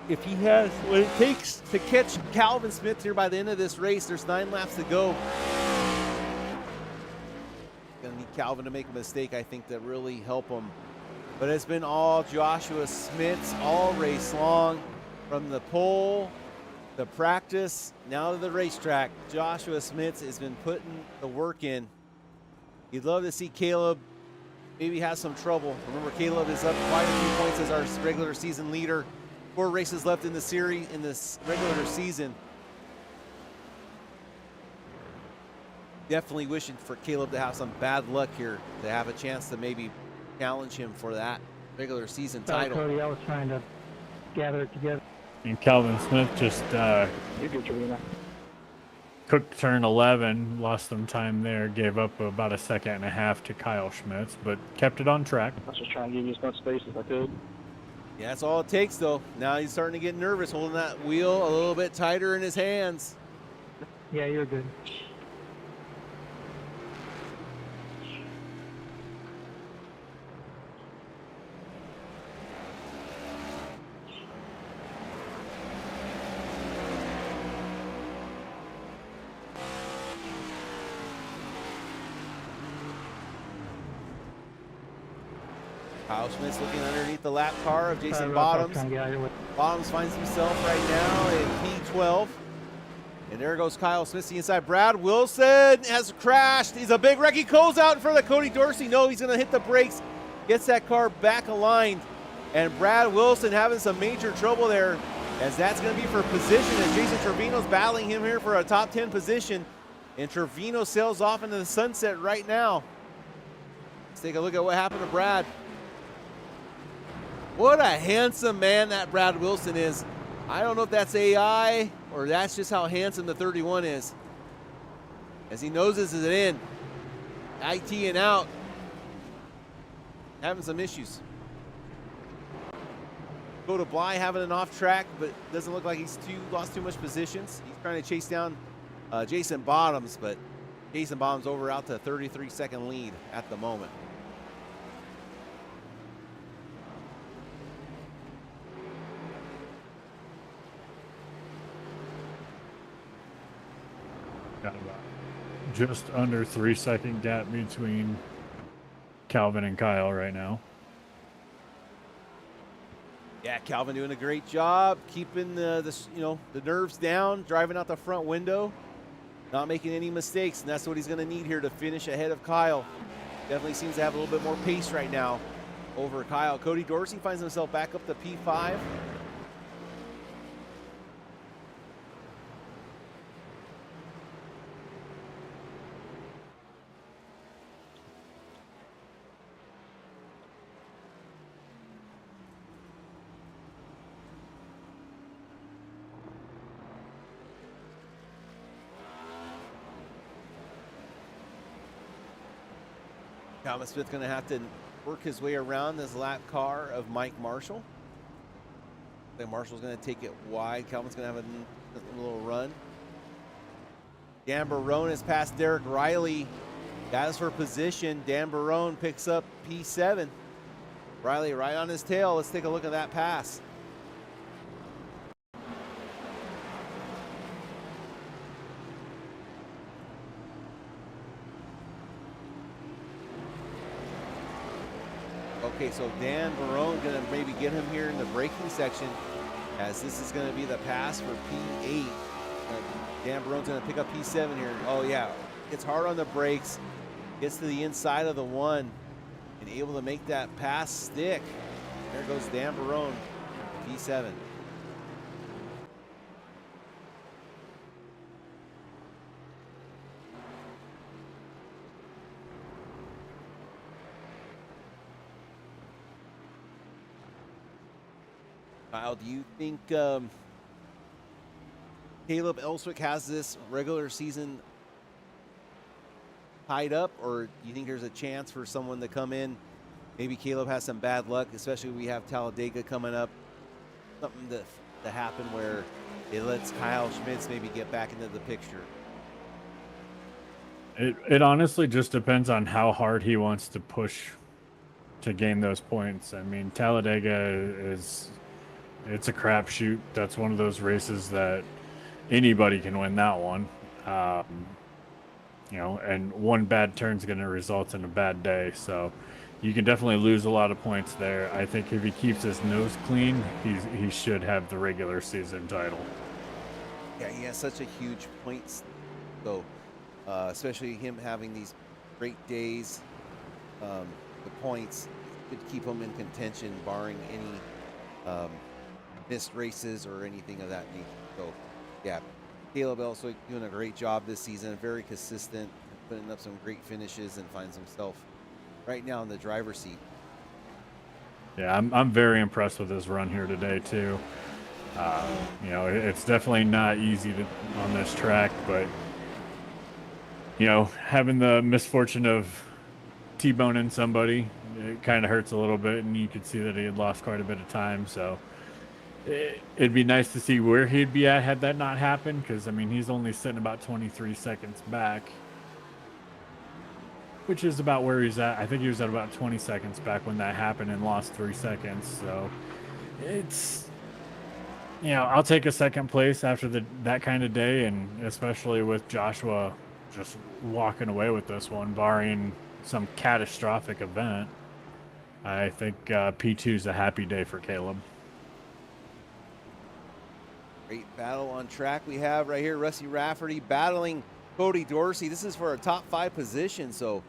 If he has what it takes to catch Calvin Smith here by the end of this race, there's 9 laps to go. Gonna need Calvin to make a mistake, I think, that really help him. But it's been all Joshua Smith's all race long, from the pole, the practice, now to the racetrack. Joshua Smith has been putting the work in. You'd love to see Caleb maybe have some trouble. Remember, Caleb is up quite a few points as our regular season leader. 4 races left in the series, in this regular season. Definitely wishing for Caleb to have some bad luck here, to have a chance to maybe challenge him for that regular season title. Cody, I was trying to gather it together. And Calvin Smith just cooked turn 11, lost some time there, gave up about a second and a half to Kyle Schmitz, but kept it on track. I was just trying to give you as much space as I could. Yeah, that's all it takes, though. Now he's starting to get nervous, holding that wheel a little bit tighter in his hands. Yeah, you're good. Kyle Schmitz looking underneath the lap car of Jason Sorry, Bottoms. trying to get out of here with Bottoms finds himself right now in P12. And there goes Kyle Smith, the inside. Brad Wilson has crashed. He's a big wreck. He goes out in front of Cody Dorsey. No, he's going to hit the brakes. Gets that car back aligned. And Brad Wilson having some major trouble there, as that's going to be for position. And Jason Trevino's battling him here for a top 10 position. And Trevino sails off into the sunset right now. Let's take a look at what happened to Brad. What a handsome man that Brad Wilson is. I don't know if that's AI or that's just how handsome the 31 is. As he noses it in. IT-ing out. Having some issues. Go to Bly having an off track, but doesn't look like he's lost too much positions. He's trying to chase down Jason Bottoms, but Jason Bottoms over out to 33-second lead at the moment. Got about just under 3-second gap between Calvin and Kyle right now. Yeah, Calvin doing a great job keeping the nerves down, driving out the front window, not making any mistakes, and that's what he's going to need here to finish ahead of Kyle. Definitely seems to have a little bit more pace right now over Kyle. Cody Dorsey finds himself back up to P5. Calvin Smith going to have to work his way around this lap car of Mike Marshall. I think Marshall's going to take it wide. Calvin's going to have a little run. Dan Barone has passed Derek Riley. Guys for position. Dan Barone picks up P7. Riley right on his tail. Let's take a look at that pass. Okay, so Dan Barone going to maybe get him here in the braking section, as this is going to be the pass for P8. Dan Barone's going to pick up P7 here. Oh, yeah. Gets hard on the brakes. Gets to the inside of the one and able to make that pass stick. There goes Dan Barone, P7. Kyle, do you think Caleb Elswick has this regular season tied up, or do you think there's a chance for someone to come in? Maybe Caleb has some bad luck, especially we have Talladega coming up. Something to happen where it lets Kyle Schmitz maybe get back into the picture. It honestly just depends on how hard he wants to push to gain those points. I mean, Talladega it's a crapshoot. That's one of those races that anybody can win that one. You know, and one bad turn is going to result in a bad day. So you can definitely lose a lot of points there. I think if he keeps his nose clean, he should have the regular season title. Yeah, he has such a huge points, though, especially him having these great days. The points could keep him in contention, barring any missed races or anything of that nature. So, yeah, Caleb also doing a great job this season, very consistent, putting up some great finishes, and finds himself right now in the driver's seat. Yeah, I'm very impressed with his run here today too. You know, it's definitely not easy on this track, but you know, having the misfortune of T-boning somebody, it kind of hurts a little bit, and you could see that he had lost quite a bit of time. So it'd be nice to see where he'd be at had that not happened, because I mean, he's only sitting about 23 seconds back, which is about where he's at. I think he was at about 20 seconds back when that happened and lost 3 seconds. So it's, you know, I'll take a second place after that kind of day, and especially with Joshua just walking away with this one, barring some catastrophic event. I think P2 is a happy day for Caleb. Great battle on track we have right here. Rusty Rafferty battling Cody Dorsey. This is for a top 5 position, so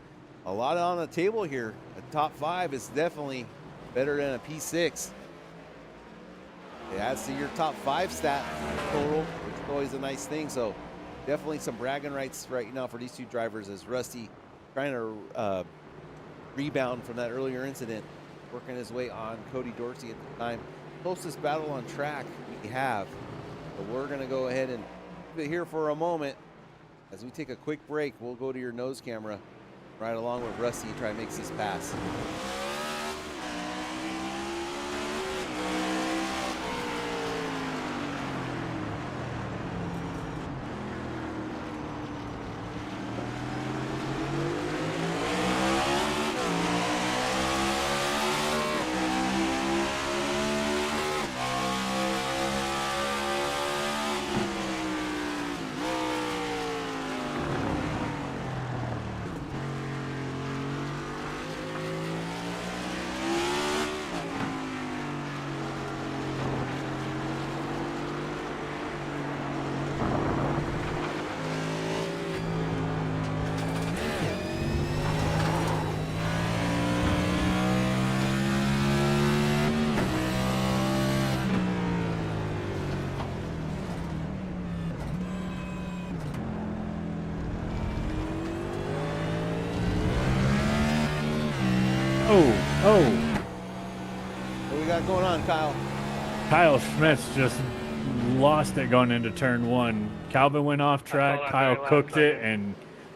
a lot on the table here. A top 5 is definitely better than a P6. It adds to your top 5 stat total, which is always a nice thing. So definitely some bragging rights right now for these two drivers, as Rusty trying to rebound from that earlier incident, working his way on Cody Dorsey at the time. Closest battle on track we have. But we're going to go ahead and keep it here for a moment. As we take a quick break, we'll go to your nose camera right along with Rusty and try to make this pass. Oh, What we got going on, Kyle? Kyle Schmitz just lost it going into turn 1. Calvin went off track, Kyle cooked it and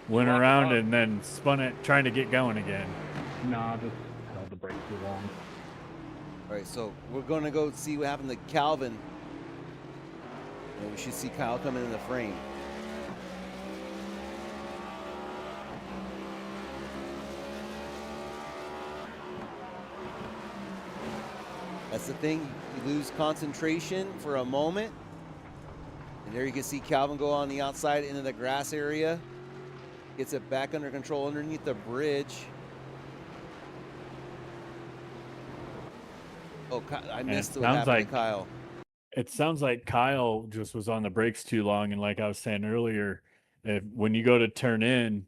went around and then spun it trying to get going again. Nah, just held the brake too long. All right, so we're going to go see what happened to Calvin. And we should see Kyle coming in the frame. That's the thing, you lose concentration for a moment. And there you can see Calvin go on the outside into the grass area. Gets it back under control underneath the bridge. Oh, I missed what happened to Kyle. It sounds like Kyle just was on the brakes too long, and like I was saying earlier, when you go to turn in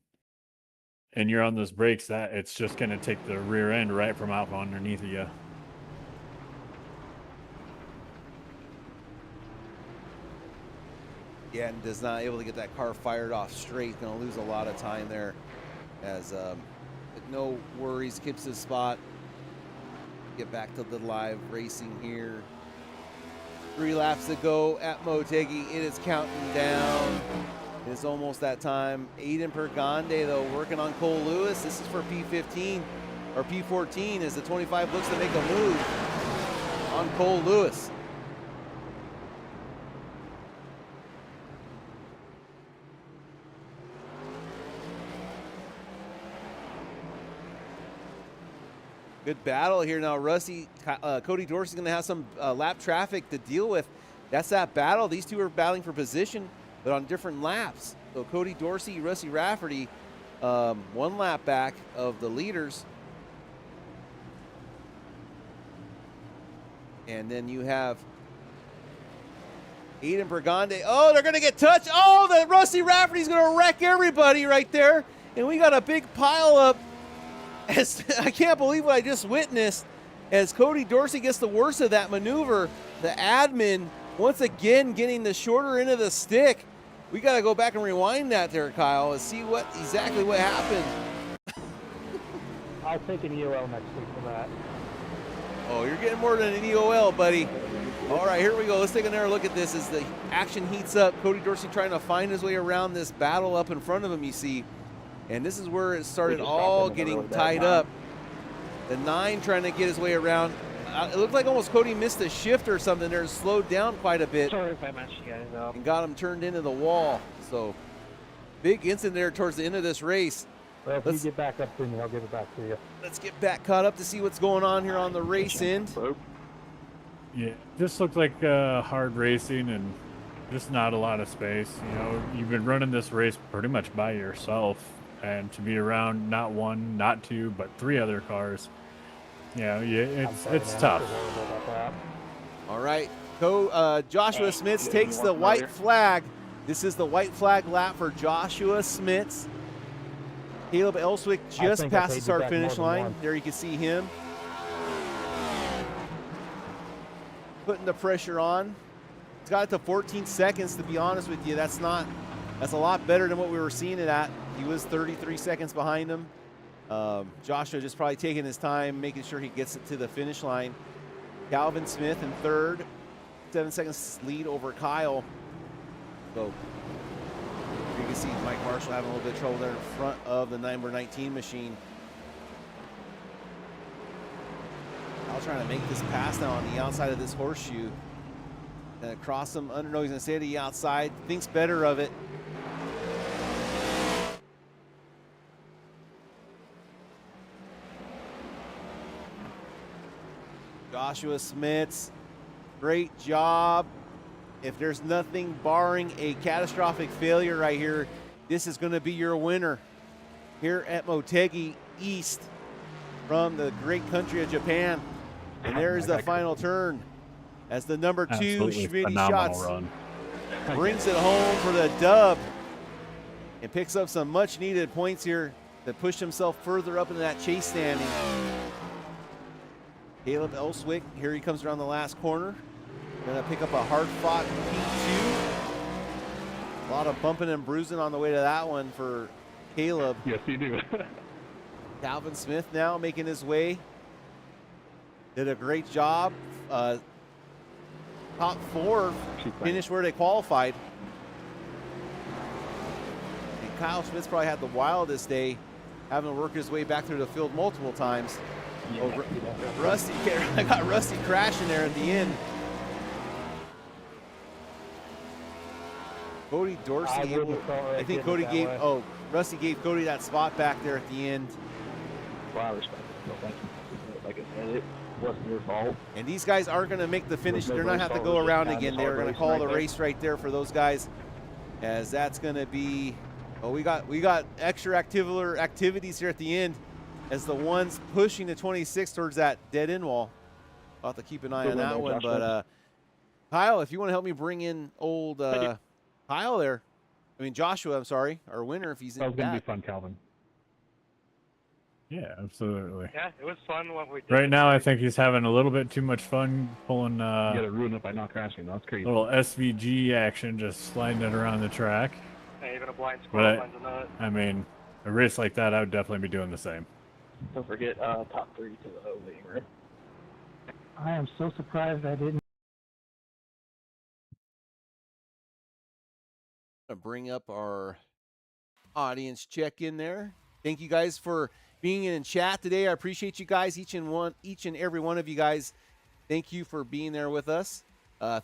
and you're on those brakes, that it's just going to take the rear end right from out from underneath of you. Yeah, and does not able to get that car fired off straight. Going to lose a lot of time there. As no worries, keeps his spot. Get back to the live racing here. 3 laps to go at Motegi. It is counting down. It's almost that time. Aiden Pergande, though, working on Cole Lewis. This is for P15 or P14 as the 25 looks to make a move on Cole Lewis. Good battle here now. Cody Dorsey's going to have some lap traffic to deal with. That's that battle. These two are battling for position, but on different laps. So Cody Dorsey, Rusty Rafferty, 1 lap back of the leaders. And then you have Aiden Brigande. Oh, they're going to get touched. Oh, the Rusty Rafferty's going to wreck everybody right there. And we got a big pile up. I can't believe what I just witnessed as Cody Dorsey gets the worst of that maneuver. The admin once again getting the shorter end of the stick. We got to go back and rewind that there, Kyle, and see exactly what happened. I'll take an EOL next week for that. Oh, you're getting more than an EOL, buddy. All right, here we go. Let's take another look at this as the action heats up. Cody Dorsey trying to find his way around this battle up in front of him, you see. And this is where it started all getting tied up. The 9 trying to get his way around. It looked like almost Cody missed a shift or something there and slowed down quite a bit. Sorry if I messed you guys up. And got him turned into the wall. So big incident there towards the end of this race. Well, if you get back up to me, I'll give it back to you. Let's get back caught up to see what's going on here on the race end. Yeah, this looked like hard racing and just not a lot of space. You know, you've been running this race pretty much by yourself, and to be around not 1, not 2, but 3 other cars, it's tough. All right, Joshua Smits takes the white flag. This is the white flag lap for Joshua Smits. Caleb Elswick just past the start finish line. There you can see him putting the pressure on. It's got it to 14 seconds, to be honest with you. That's a lot better than what we were seeing it at. He was 33 seconds behind him. Joshua just probably taking his time, making sure he gets it to the finish line. Calvin Smith in third, 7 seconds lead over Kyle. So you can see Mike Marshall having a little bit of trouble there in front of the number 19 machine. Kyle's trying to make this pass now on the outside of this horseshoe. Cross him under, no, he's going to stay to the outside, thinks better of it. Joshua Smits, great job. If there's nothing barring a catastrophic failure right here, this is going to be your winner here at Motegi East from the great country of Japan. And there's the final turn as the number 2 Schmitty Shots brings it home for the dub and picks up some much needed points here to push himself further up into that chase standing. Caleb Elswick, here he comes around the last corner. Gonna pick up a hard-fought P2. A lot of bumping and bruising on the way to that one for Caleb. Yes, you do. Calvin Smith now making his way. Did a great job. Top 4 finished where they qualified. And Kyle Schmitz probably had the wildest day, having to work his way back through the field multiple times. Rusty, I got Rusty crashing there at the end. Cody Dorsey, I think Cody gave, Rusty gave Cody that spot back there at the end. Well, I respect it. No, thank you. Like I said, it wasn't your fault. And these guys aren't going to make the finish. They're not have to go around again. They're going to call the race right there for those guys, as that's going to be. Oh, we got extracurricular activities here at the end, as the ones pushing the 26 towards that dead end wall. I'll have to keep an eye on that one. But Kyle, if you want to help me bring in old Kyle there, I mean Joshua, I'm sorry, our winner, if he's in. That was going to be fun, Calvin. Yeah, absolutely. Yeah, it was fun what we did. Right now, I think he's having a little bit too much fun pulling You got to ruin it by not crashing. That's crazy. little SVG action, just sliding it around the track. Yeah, even a blind squirrel finds a nut. I mean, a race like that, I would definitely be doing the same. Don't forget top 3 to the waiting room. I am so surprised I didn't. Bring up our audience check in there. Thank you guys for being in chat today. I appreciate you guys, each and every one of you guys. Thank you for being there with us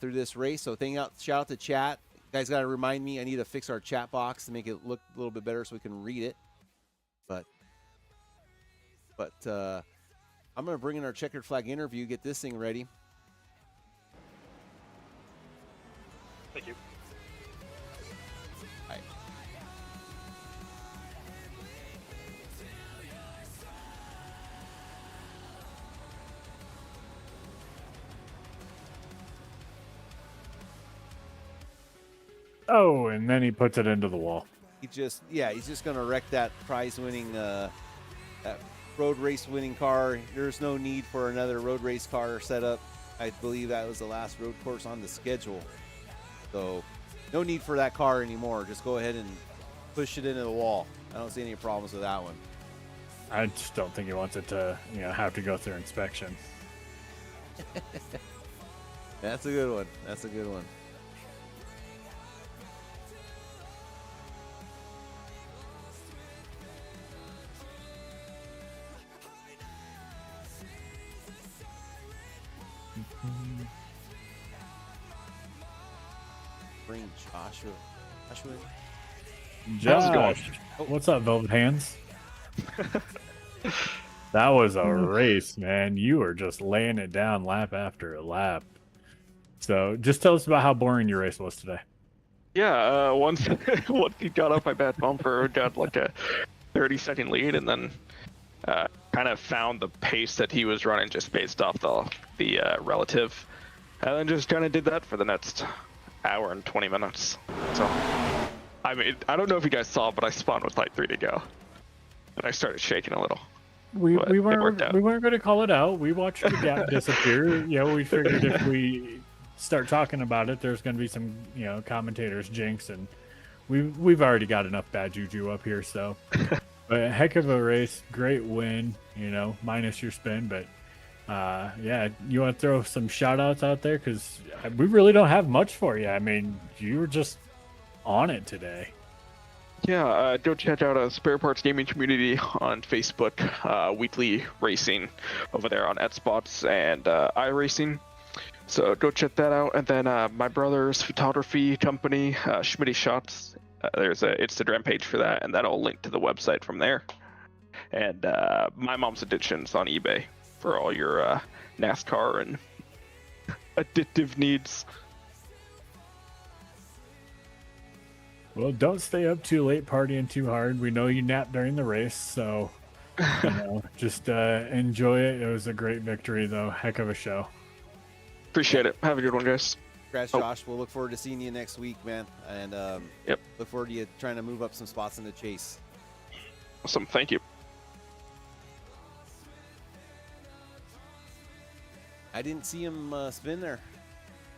through this race. So shout out to chat. You guys got to remind me I need to fix our chat box to make it look a little bit better so we can read it. But I'm going to bring in our checkered flag interview, get this thing ready. Thank you. All right. Oh, and then he puts it into the wall. He's just going to wreck that prize-winning, that road race-winning car. There's no need for another road race car setup. I believe that was the last road course on the schedule. So no need for that car anymore. Just go ahead and push it into the wall. I don't see any problems with that one. I just don't think he wants it to, have to go through inspection. That's a good one. That's a good one. Bring Joshua. Josh, what's up, Velvet Hands? That was a race, man. You were just laying it down lap after lap. So just tell us about how boring your race was today. Yeah, once he got off my bad bumper, got like a 30-second lead, and then kind of found the pace that he was running just based off the relative, and then just kind of did that for the next hour and 20 minutes. So, I mean, I don't know if you guys saw, but I spawned with like 3 to go, and I started shaking a little. We weren't going to call it out. We watched the gap disappear. We figured if we start talking about it, there's going to be some commentators jinx, and we've already got enough bad juju up here. So, but a heck of a race, great win. Minus your spin, but you want to throw some shout outs out there because we really don't have much for you. I mean, you were just on it today. Yeah, go check out Spare Parts Gaming Community on Facebook, weekly racing over there on Spots and iRacing. So go check that out. And then my brother's photography company, Schmitty Shots, there's a Instagram page for that, and that'll link to the website from there. And my mom's editions on eBay for all your NASCAR and addictive needs. Well, don't stay up too late partying too hard. We know you napped during the race, so just enjoy it. It was a great victory, though. Heck of a show. Appreciate it. Have a good one, guys. Congrats, Josh. We'll look forward to seeing you next week, man. And look forward to you trying to move up some spots in the chase. Awesome. Thank you. I didn't see him spin there.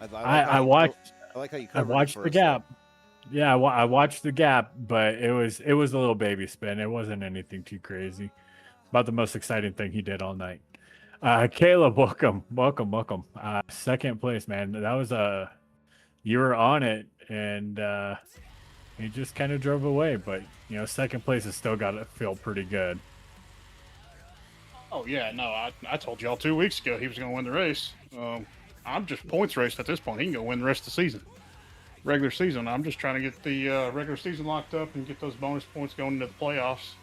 I watched. I like how you. I watched the gap. Yeah, I watched the gap, but it was a little baby spin. It wasn't anything too crazy. About the most exciting thing he did all night. Caleb, welcome. Second place, man. That was you were on it, and he just kind of drove away. But second place has still got to feel pretty good. Oh yeah, no, I told y'all 2 weeks ago he was going to win the race. I'm just points raced at this point. He can go win the rest of the season. Regular season. I'm just trying to get the regular season locked up and get those bonus points going into the playoffs.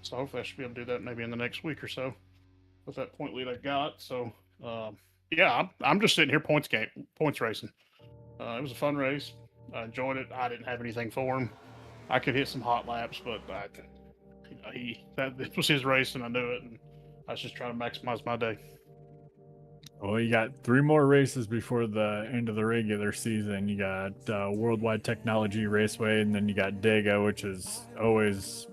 So hopefully I should be able to do that maybe in the next week or so with that point lead I got. So I'm just sitting here points racing. It was a fun race. I enjoyed it. I didn't have anything for him. I could hit some hot laps, but this was his race and I knew it, and I was just trying to maximize my day. Well, you got 3 more races before the end of the regular season. You got Worldwide Technology Raceway, and then you got Dega, which is always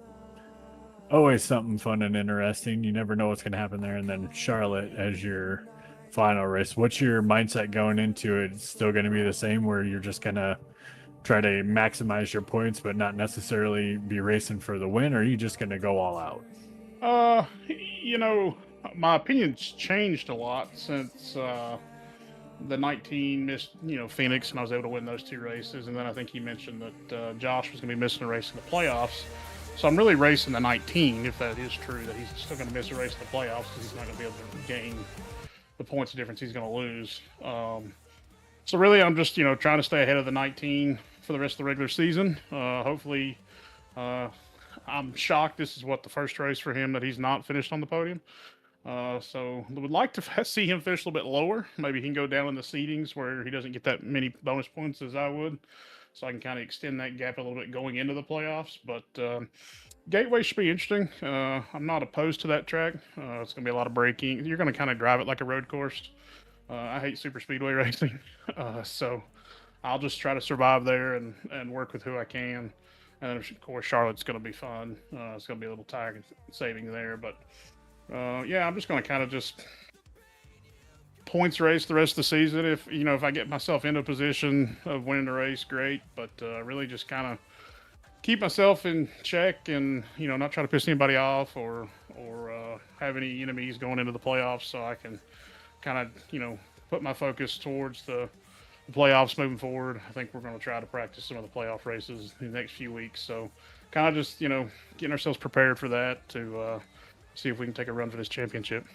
something fun and interesting. You never know what's going to happen there. And then Charlotte as your final race. What's your mindset going into it? It's still going to be the same, where you're just going to try to maximize your points, but not necessarily be racing for the win, or are you just going to go all out? My opinion's changed a lot since the 19 missed, Phoenix, and I was able to win those 2 races. And then I think he mentioned that Josh was going to be missing a race in the playoffs. So I'm really racing the 19, if that is true, that he's still going to miss a race in the playoffs because he's not going to be able to gain the points difference he's going to lose. So really, I'm just, trying to stay ahead of the 19 for the rest of the regular season. Hopefully, I'm shocked this is what the first race for him that he's not finished on the podium. So would like to see him finish a little bit lower. Maybe he can go down in the seedings where he doesn't get that many bonus points as I would. So I can kind of extend that gap a little bit going into the playoffs. But Gateway should be interesting. I'm not opposed to that track. It's going to be a lot of braking. You're going to kind of drive it like a road course. I hate super speedway racing. So I'll just try to survive there and work with who I can. And of course, Charlotte's going to be fun. It's going to be a little time saving there. But yeah, I'm just going to kind of just points race the rest of the season. If I get myself into a position of winning the race, great. But really just kind of keep myself in check and not try to piss anybody off or have any enemies going into the playoffs, so I can kind of put my focus towards the playoffs moving forward. I think we're going to try to practice some of the playoff races in the next few weeks, so kind of just getting ourselves prepared for that to see if we can take a run for this championship.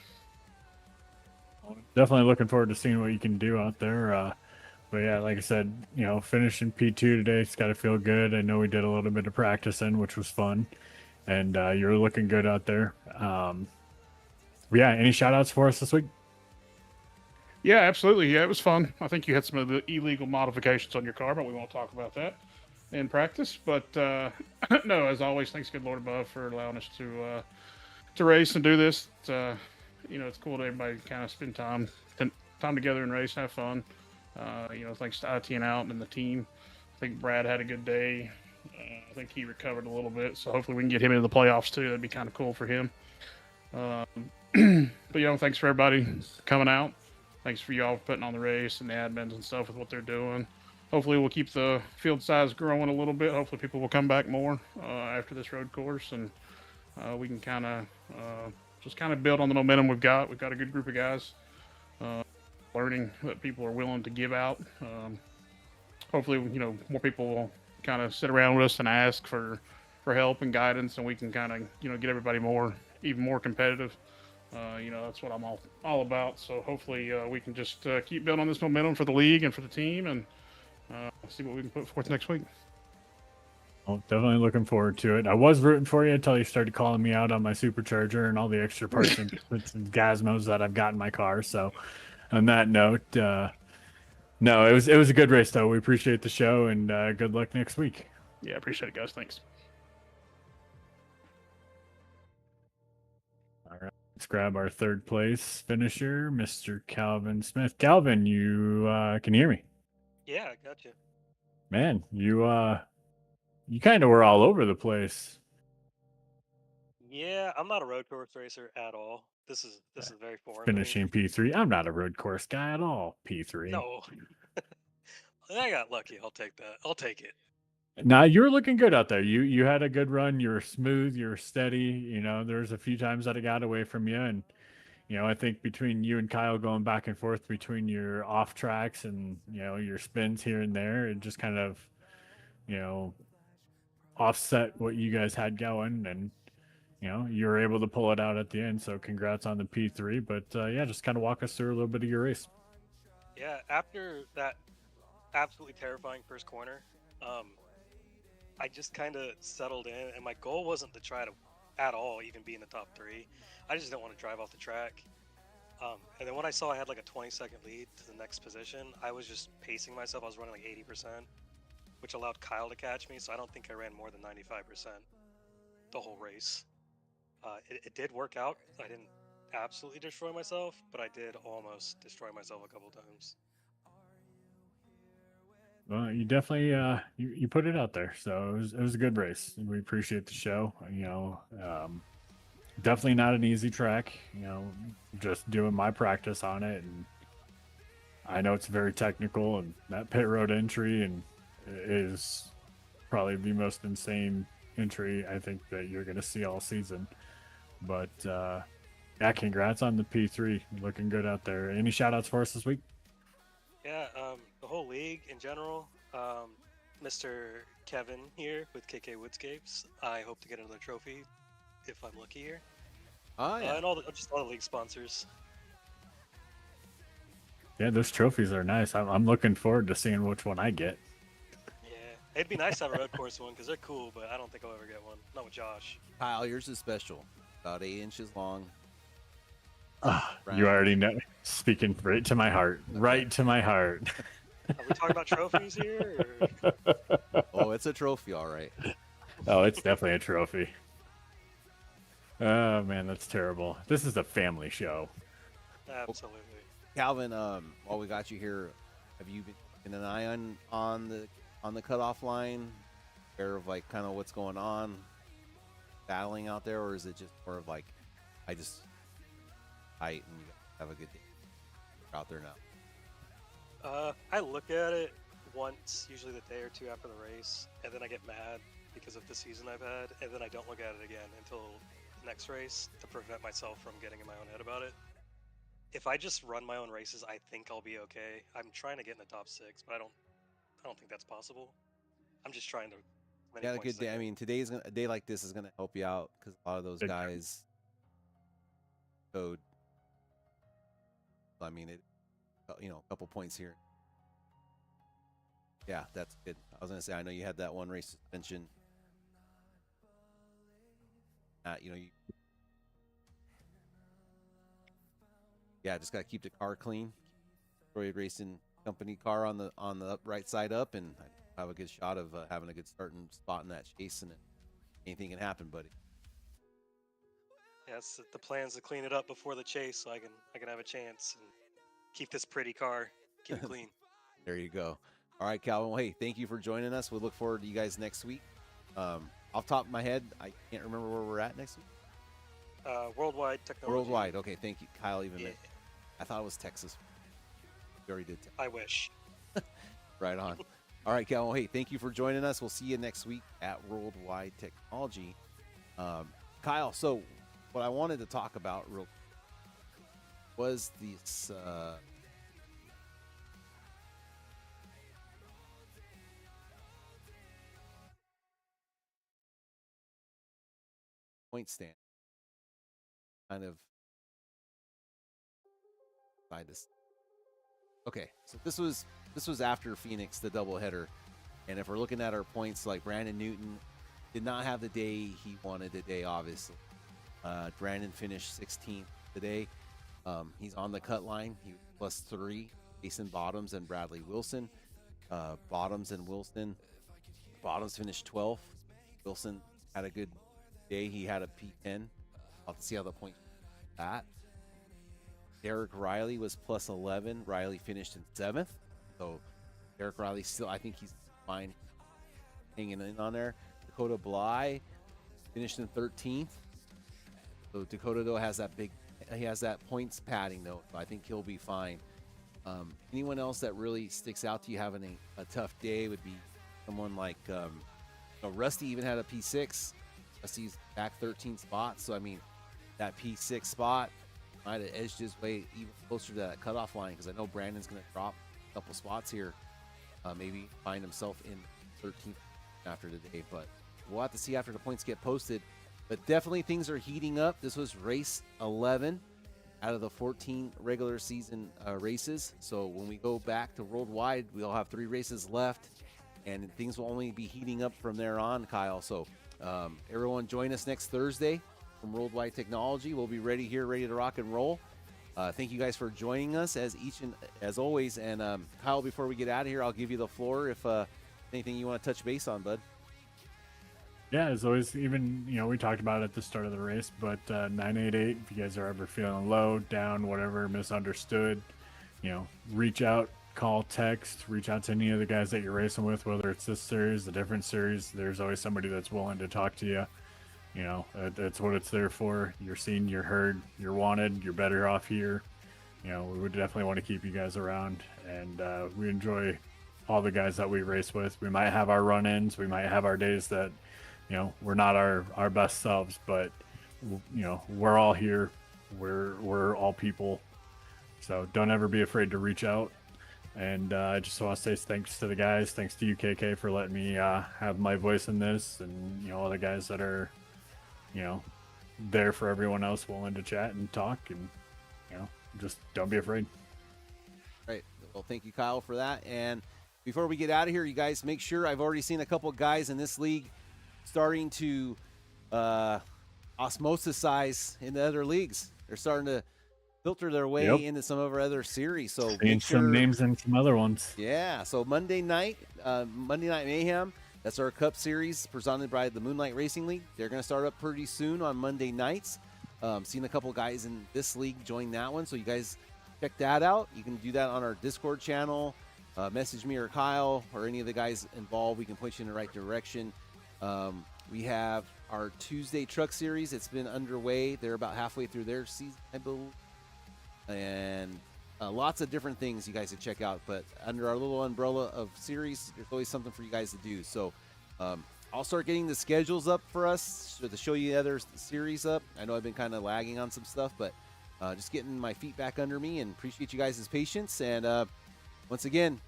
Definitely looking forward to seeing what you can do out there. But yeah, like I said, finishing P2 today, it's got to feel good. I know we did a little bit of practicing, which was fun, and you're looking good out there. Yeah, any shout outs for us this week? Yeah, absolutely. Yeah, it was fun. I think you had some of the illegal modifications on your car, but we won't talk about that in practice. But no, as always, thanks, good Lord above, for allowing us to race and do this. It's cool to everybody kind of spend time together and race, have fun. Thanks to IT and Out and the team. I think Brad had a good day. I think he recovered a little bit, so hopefully we can get him into the playoffs too. That'd be kind of cool for him. But thanks for everybody coming out. Thanks for y'all putting on the race and the admins and stuff with what they're doing. Hopefully we'll keep the field size growing a little bit. Hopefully people will come back more after this road course, and we can kind of just build on the momentum we've got. We've got a good group of guys. Learning that people are willing to give out. Hopefully, more people will kind of sit around with us and ask for help and guidance, and we can kind of, get everybody even more competitive. That's what I'm all about. So hopefully we can just keep building on this momentum for the league and for the team, and see what we can put forth next week. Well, definitely looking forward to it. I was rooting for you until you started calling me out on my supercharger and all the extra parts and gazmos that I've got in my car. So on that note, no, it was a good race though. We appreciate the show, and good luck next week. Yeah, appreciate it, guys. Thanks. All right, let's grab our third place finisher, Mr. Calvin Smith. Calvin, you can you hear me? Yeah, I got you. Man, you kind of were all over the place. Yeah, I'm not a road course racer at all. This is very foreign. Finishing P3. I'm not a road course guy at all. P3. No. I got lucky. I'll take that. I'll take it. Nah, you were looking good out there. You had a good run. You were smooth. You were steady. There's a few times that I got away from you, and I think between you and Kyle going back and forth between your off tracks and your spins here and there, it just kind of offset what you guys had going, and you were able to pull it out at the end. So congrats on the P3. But yeah, just kind of walk us through a little bit of your race. Yeah, after that absolutely terrifying first corner, I just kind of settled in, and my goal wasn't to try to at all even be in the top 3. I just didn't want to drive off the track. And then when I saw I had like a 20-second lead to the next position, I was just pacing myself. I was running like 80%, which allowed Kyle to catch me. So I don't think I ran more than 95% the whole race. It did work out. I didn't absolutely destroy myself, but I did almost destroy myself a couple times. Well, you definitely you put it out there, so it was a good race. We appreciate the show. Definitely not an easy track. Just doing my practice on it, and I know it's very technical. And that pit road entry and is probably the most insane entry I think that you're going to see all season. But yeah, congrats on the P3. Looking good out there. Any shout outs for us this week? Yeah, the whole league in general. Mr. Kevin here with KK Woodscapes. I hope to get another trophy if I'm lucky here. Oh yeah. And all the league sponsors. Yeah, those trophies are nice. I'm looking forward to seeing which one I get. Yeah, It'd be nice to have a road course one because they're cool, but I don't think I'll ever get one. Not with Josh. Kyle, yours is special. About 8 inches long. You already know. Speaking right to my heart. Okay. Right to my heart. Are we talking about trophies here? Or... Oh, it's a trophy, all right. Oh, it's definitely a trophy. Oh man, that's terrible. This is a family show. Absolutely. Calvin, while we got you here, have you been keeping an eye on the cutoff line? Aware of like kind of what's going on, battling out there, or is it just more of like I just fight and have a good day? We're out there now. I look at it once, usually the day or two after the race, and then I get mad because of the season I've had, and then I don't look at it again until the next race to prevent myself from getting in my own head about it. If I just run my own races, I think I'll be okay. I'm trying to get in the top 6, but I don't think that's possible. I'm just trying to. You had a good day. I mean, a day like this is gonna help you out because a lot of those guys code. I mean, a couple points here. Yeah, that's good. I was gonna say, I know you had that one race suspension. Just gotta keep the car clean. Droid Racing Company car on the right side up, and have a good shot of having a good starting spot in that chase, and anything can happen, buddy. Yes, the plan's to clean it up before the chase, so I can have a chance and keep this pretty car, keep it clean. There you go. All right, Calvin. Well, hey, thank you for joining us. We'll look forward to you guys next week. Off the top of my head, I can't remember where we're at next week. Worldwide technology. Worldwide. Okay, thank you, Kyle. I thought it was Texas. You already did. I wish. Right on. All right, Cal. Well, hey, thank you for joining us. We'll see you next week at Worldwide Technology. Kyle, so what I wanted to talk about was this point stand. Kind of by this. Okay, so this was after Phoenix, the doubleheader, and if we're looking at our points, like Brandon Newton did not have the day he wanted today. Obviously, Brandon finished 16th today. He's on the cut line. He was +3. Jason Bottoms and Bradley Wilson. Bottoms finished 12th. Wilson had a good day. He had a P10. I'll have to see how the point that. Derek Riley was +11. Riley finished in 7th. So Derek Riley still, I think he's fine hanging in on there. Dakota Bly finished in 13th. So Dakota, though, has that points padding, though. So I think he'll be fine. Anyone else that really sticks out to you having a tough day would be someone like Rusty even had a P6. Rusty's back 13 spots. So, I mean, that P6 spot might have edged his way even closer to that cutoff line, because I know Brandon's going to drop a couple spots here. Maybe find himself in 13th after today. But we'll have to see after the points get posted. But definitely things are heating up. This was race 11 out of the 14 regular season races. So when we go back to Worldwide, we'll have 3 races left, and things will only be heating up from there on, Kyle. So everyone join us next Thursday from Worldwide Technology. We'll be ready to rock and roll. Thank you guys for joining us as always. And Kyle, before we get out of here, I'll give you the floor if anything you want to touch base on, bud. Yeah, as always, even, we talked about it at the start of the race, but 988, if you guys are ever feeling low, down, whatever, misunderstood, reach out, call, text, reach out to any of the guys that you're racing with, whether it's this series, a different series. There's always somebody that's willing to talk to you. That's what it's there for. You're seen, you're heard, you're wanted, you're better off here. We would definitely want to keep you guys around, and we enjoy all the guys that we race with. We might have our run-ins, we might have our days that we're not our best selves, but we're all here. We're all people. So don't ever be afraid to reach out. And I just want to say thanks to the guys. Thanks to you, KK, for letting me have my voice in this, and all the guys that are there for everyone else, willing to chat and talk, and just don't be afraid. Right. Well, thank you, Kyle, for that. And before we get out of here, you guys make sure, I've already seen a couple guys in this league starting to osmosisize in the other leagues. They're starting to filter their way into some of our other series. So seeing some names and some other ones. Yeah. So Monday Night Mayhem. That's our Cup Series presented by the Moonlight Racing League. They're going to start up pretty soon on Monday nights. Seen a couple guys in this league join that one, so you guys check that out. You can do that on our Discord channel. Message me or Kyle or any of the guys involved. We can point you in the right direction. We have our Tuesday Truck Series. It's been underway. They're about halfway through their season, I believe. And lots of different things you guys can check out. But under our little umbrella of series, there's always something for you guys to do. So I'll start getting the schedules up for us to show you the other series up. I know I've been kind of lagging on some stuff, but just getting my feet back under me, and appreciate you guys' patience. And once again,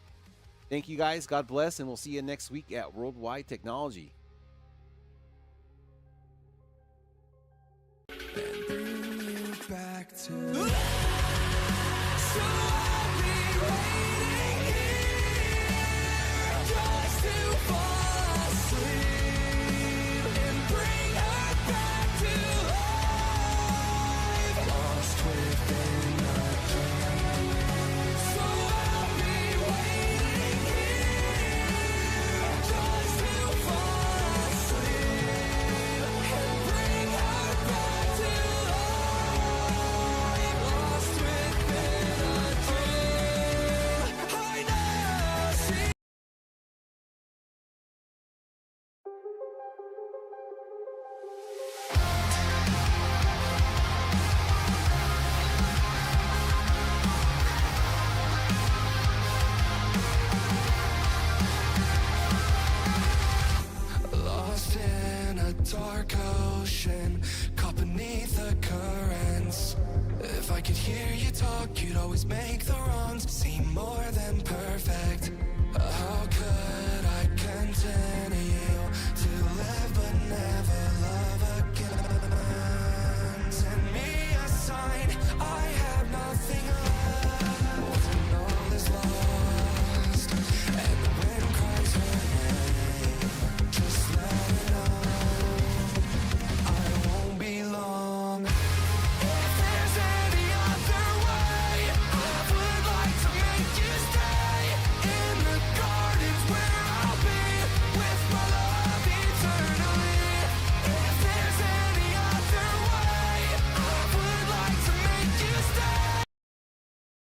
thank you guys. God bless, and we'll see you next week at Worldwide Technology. Back to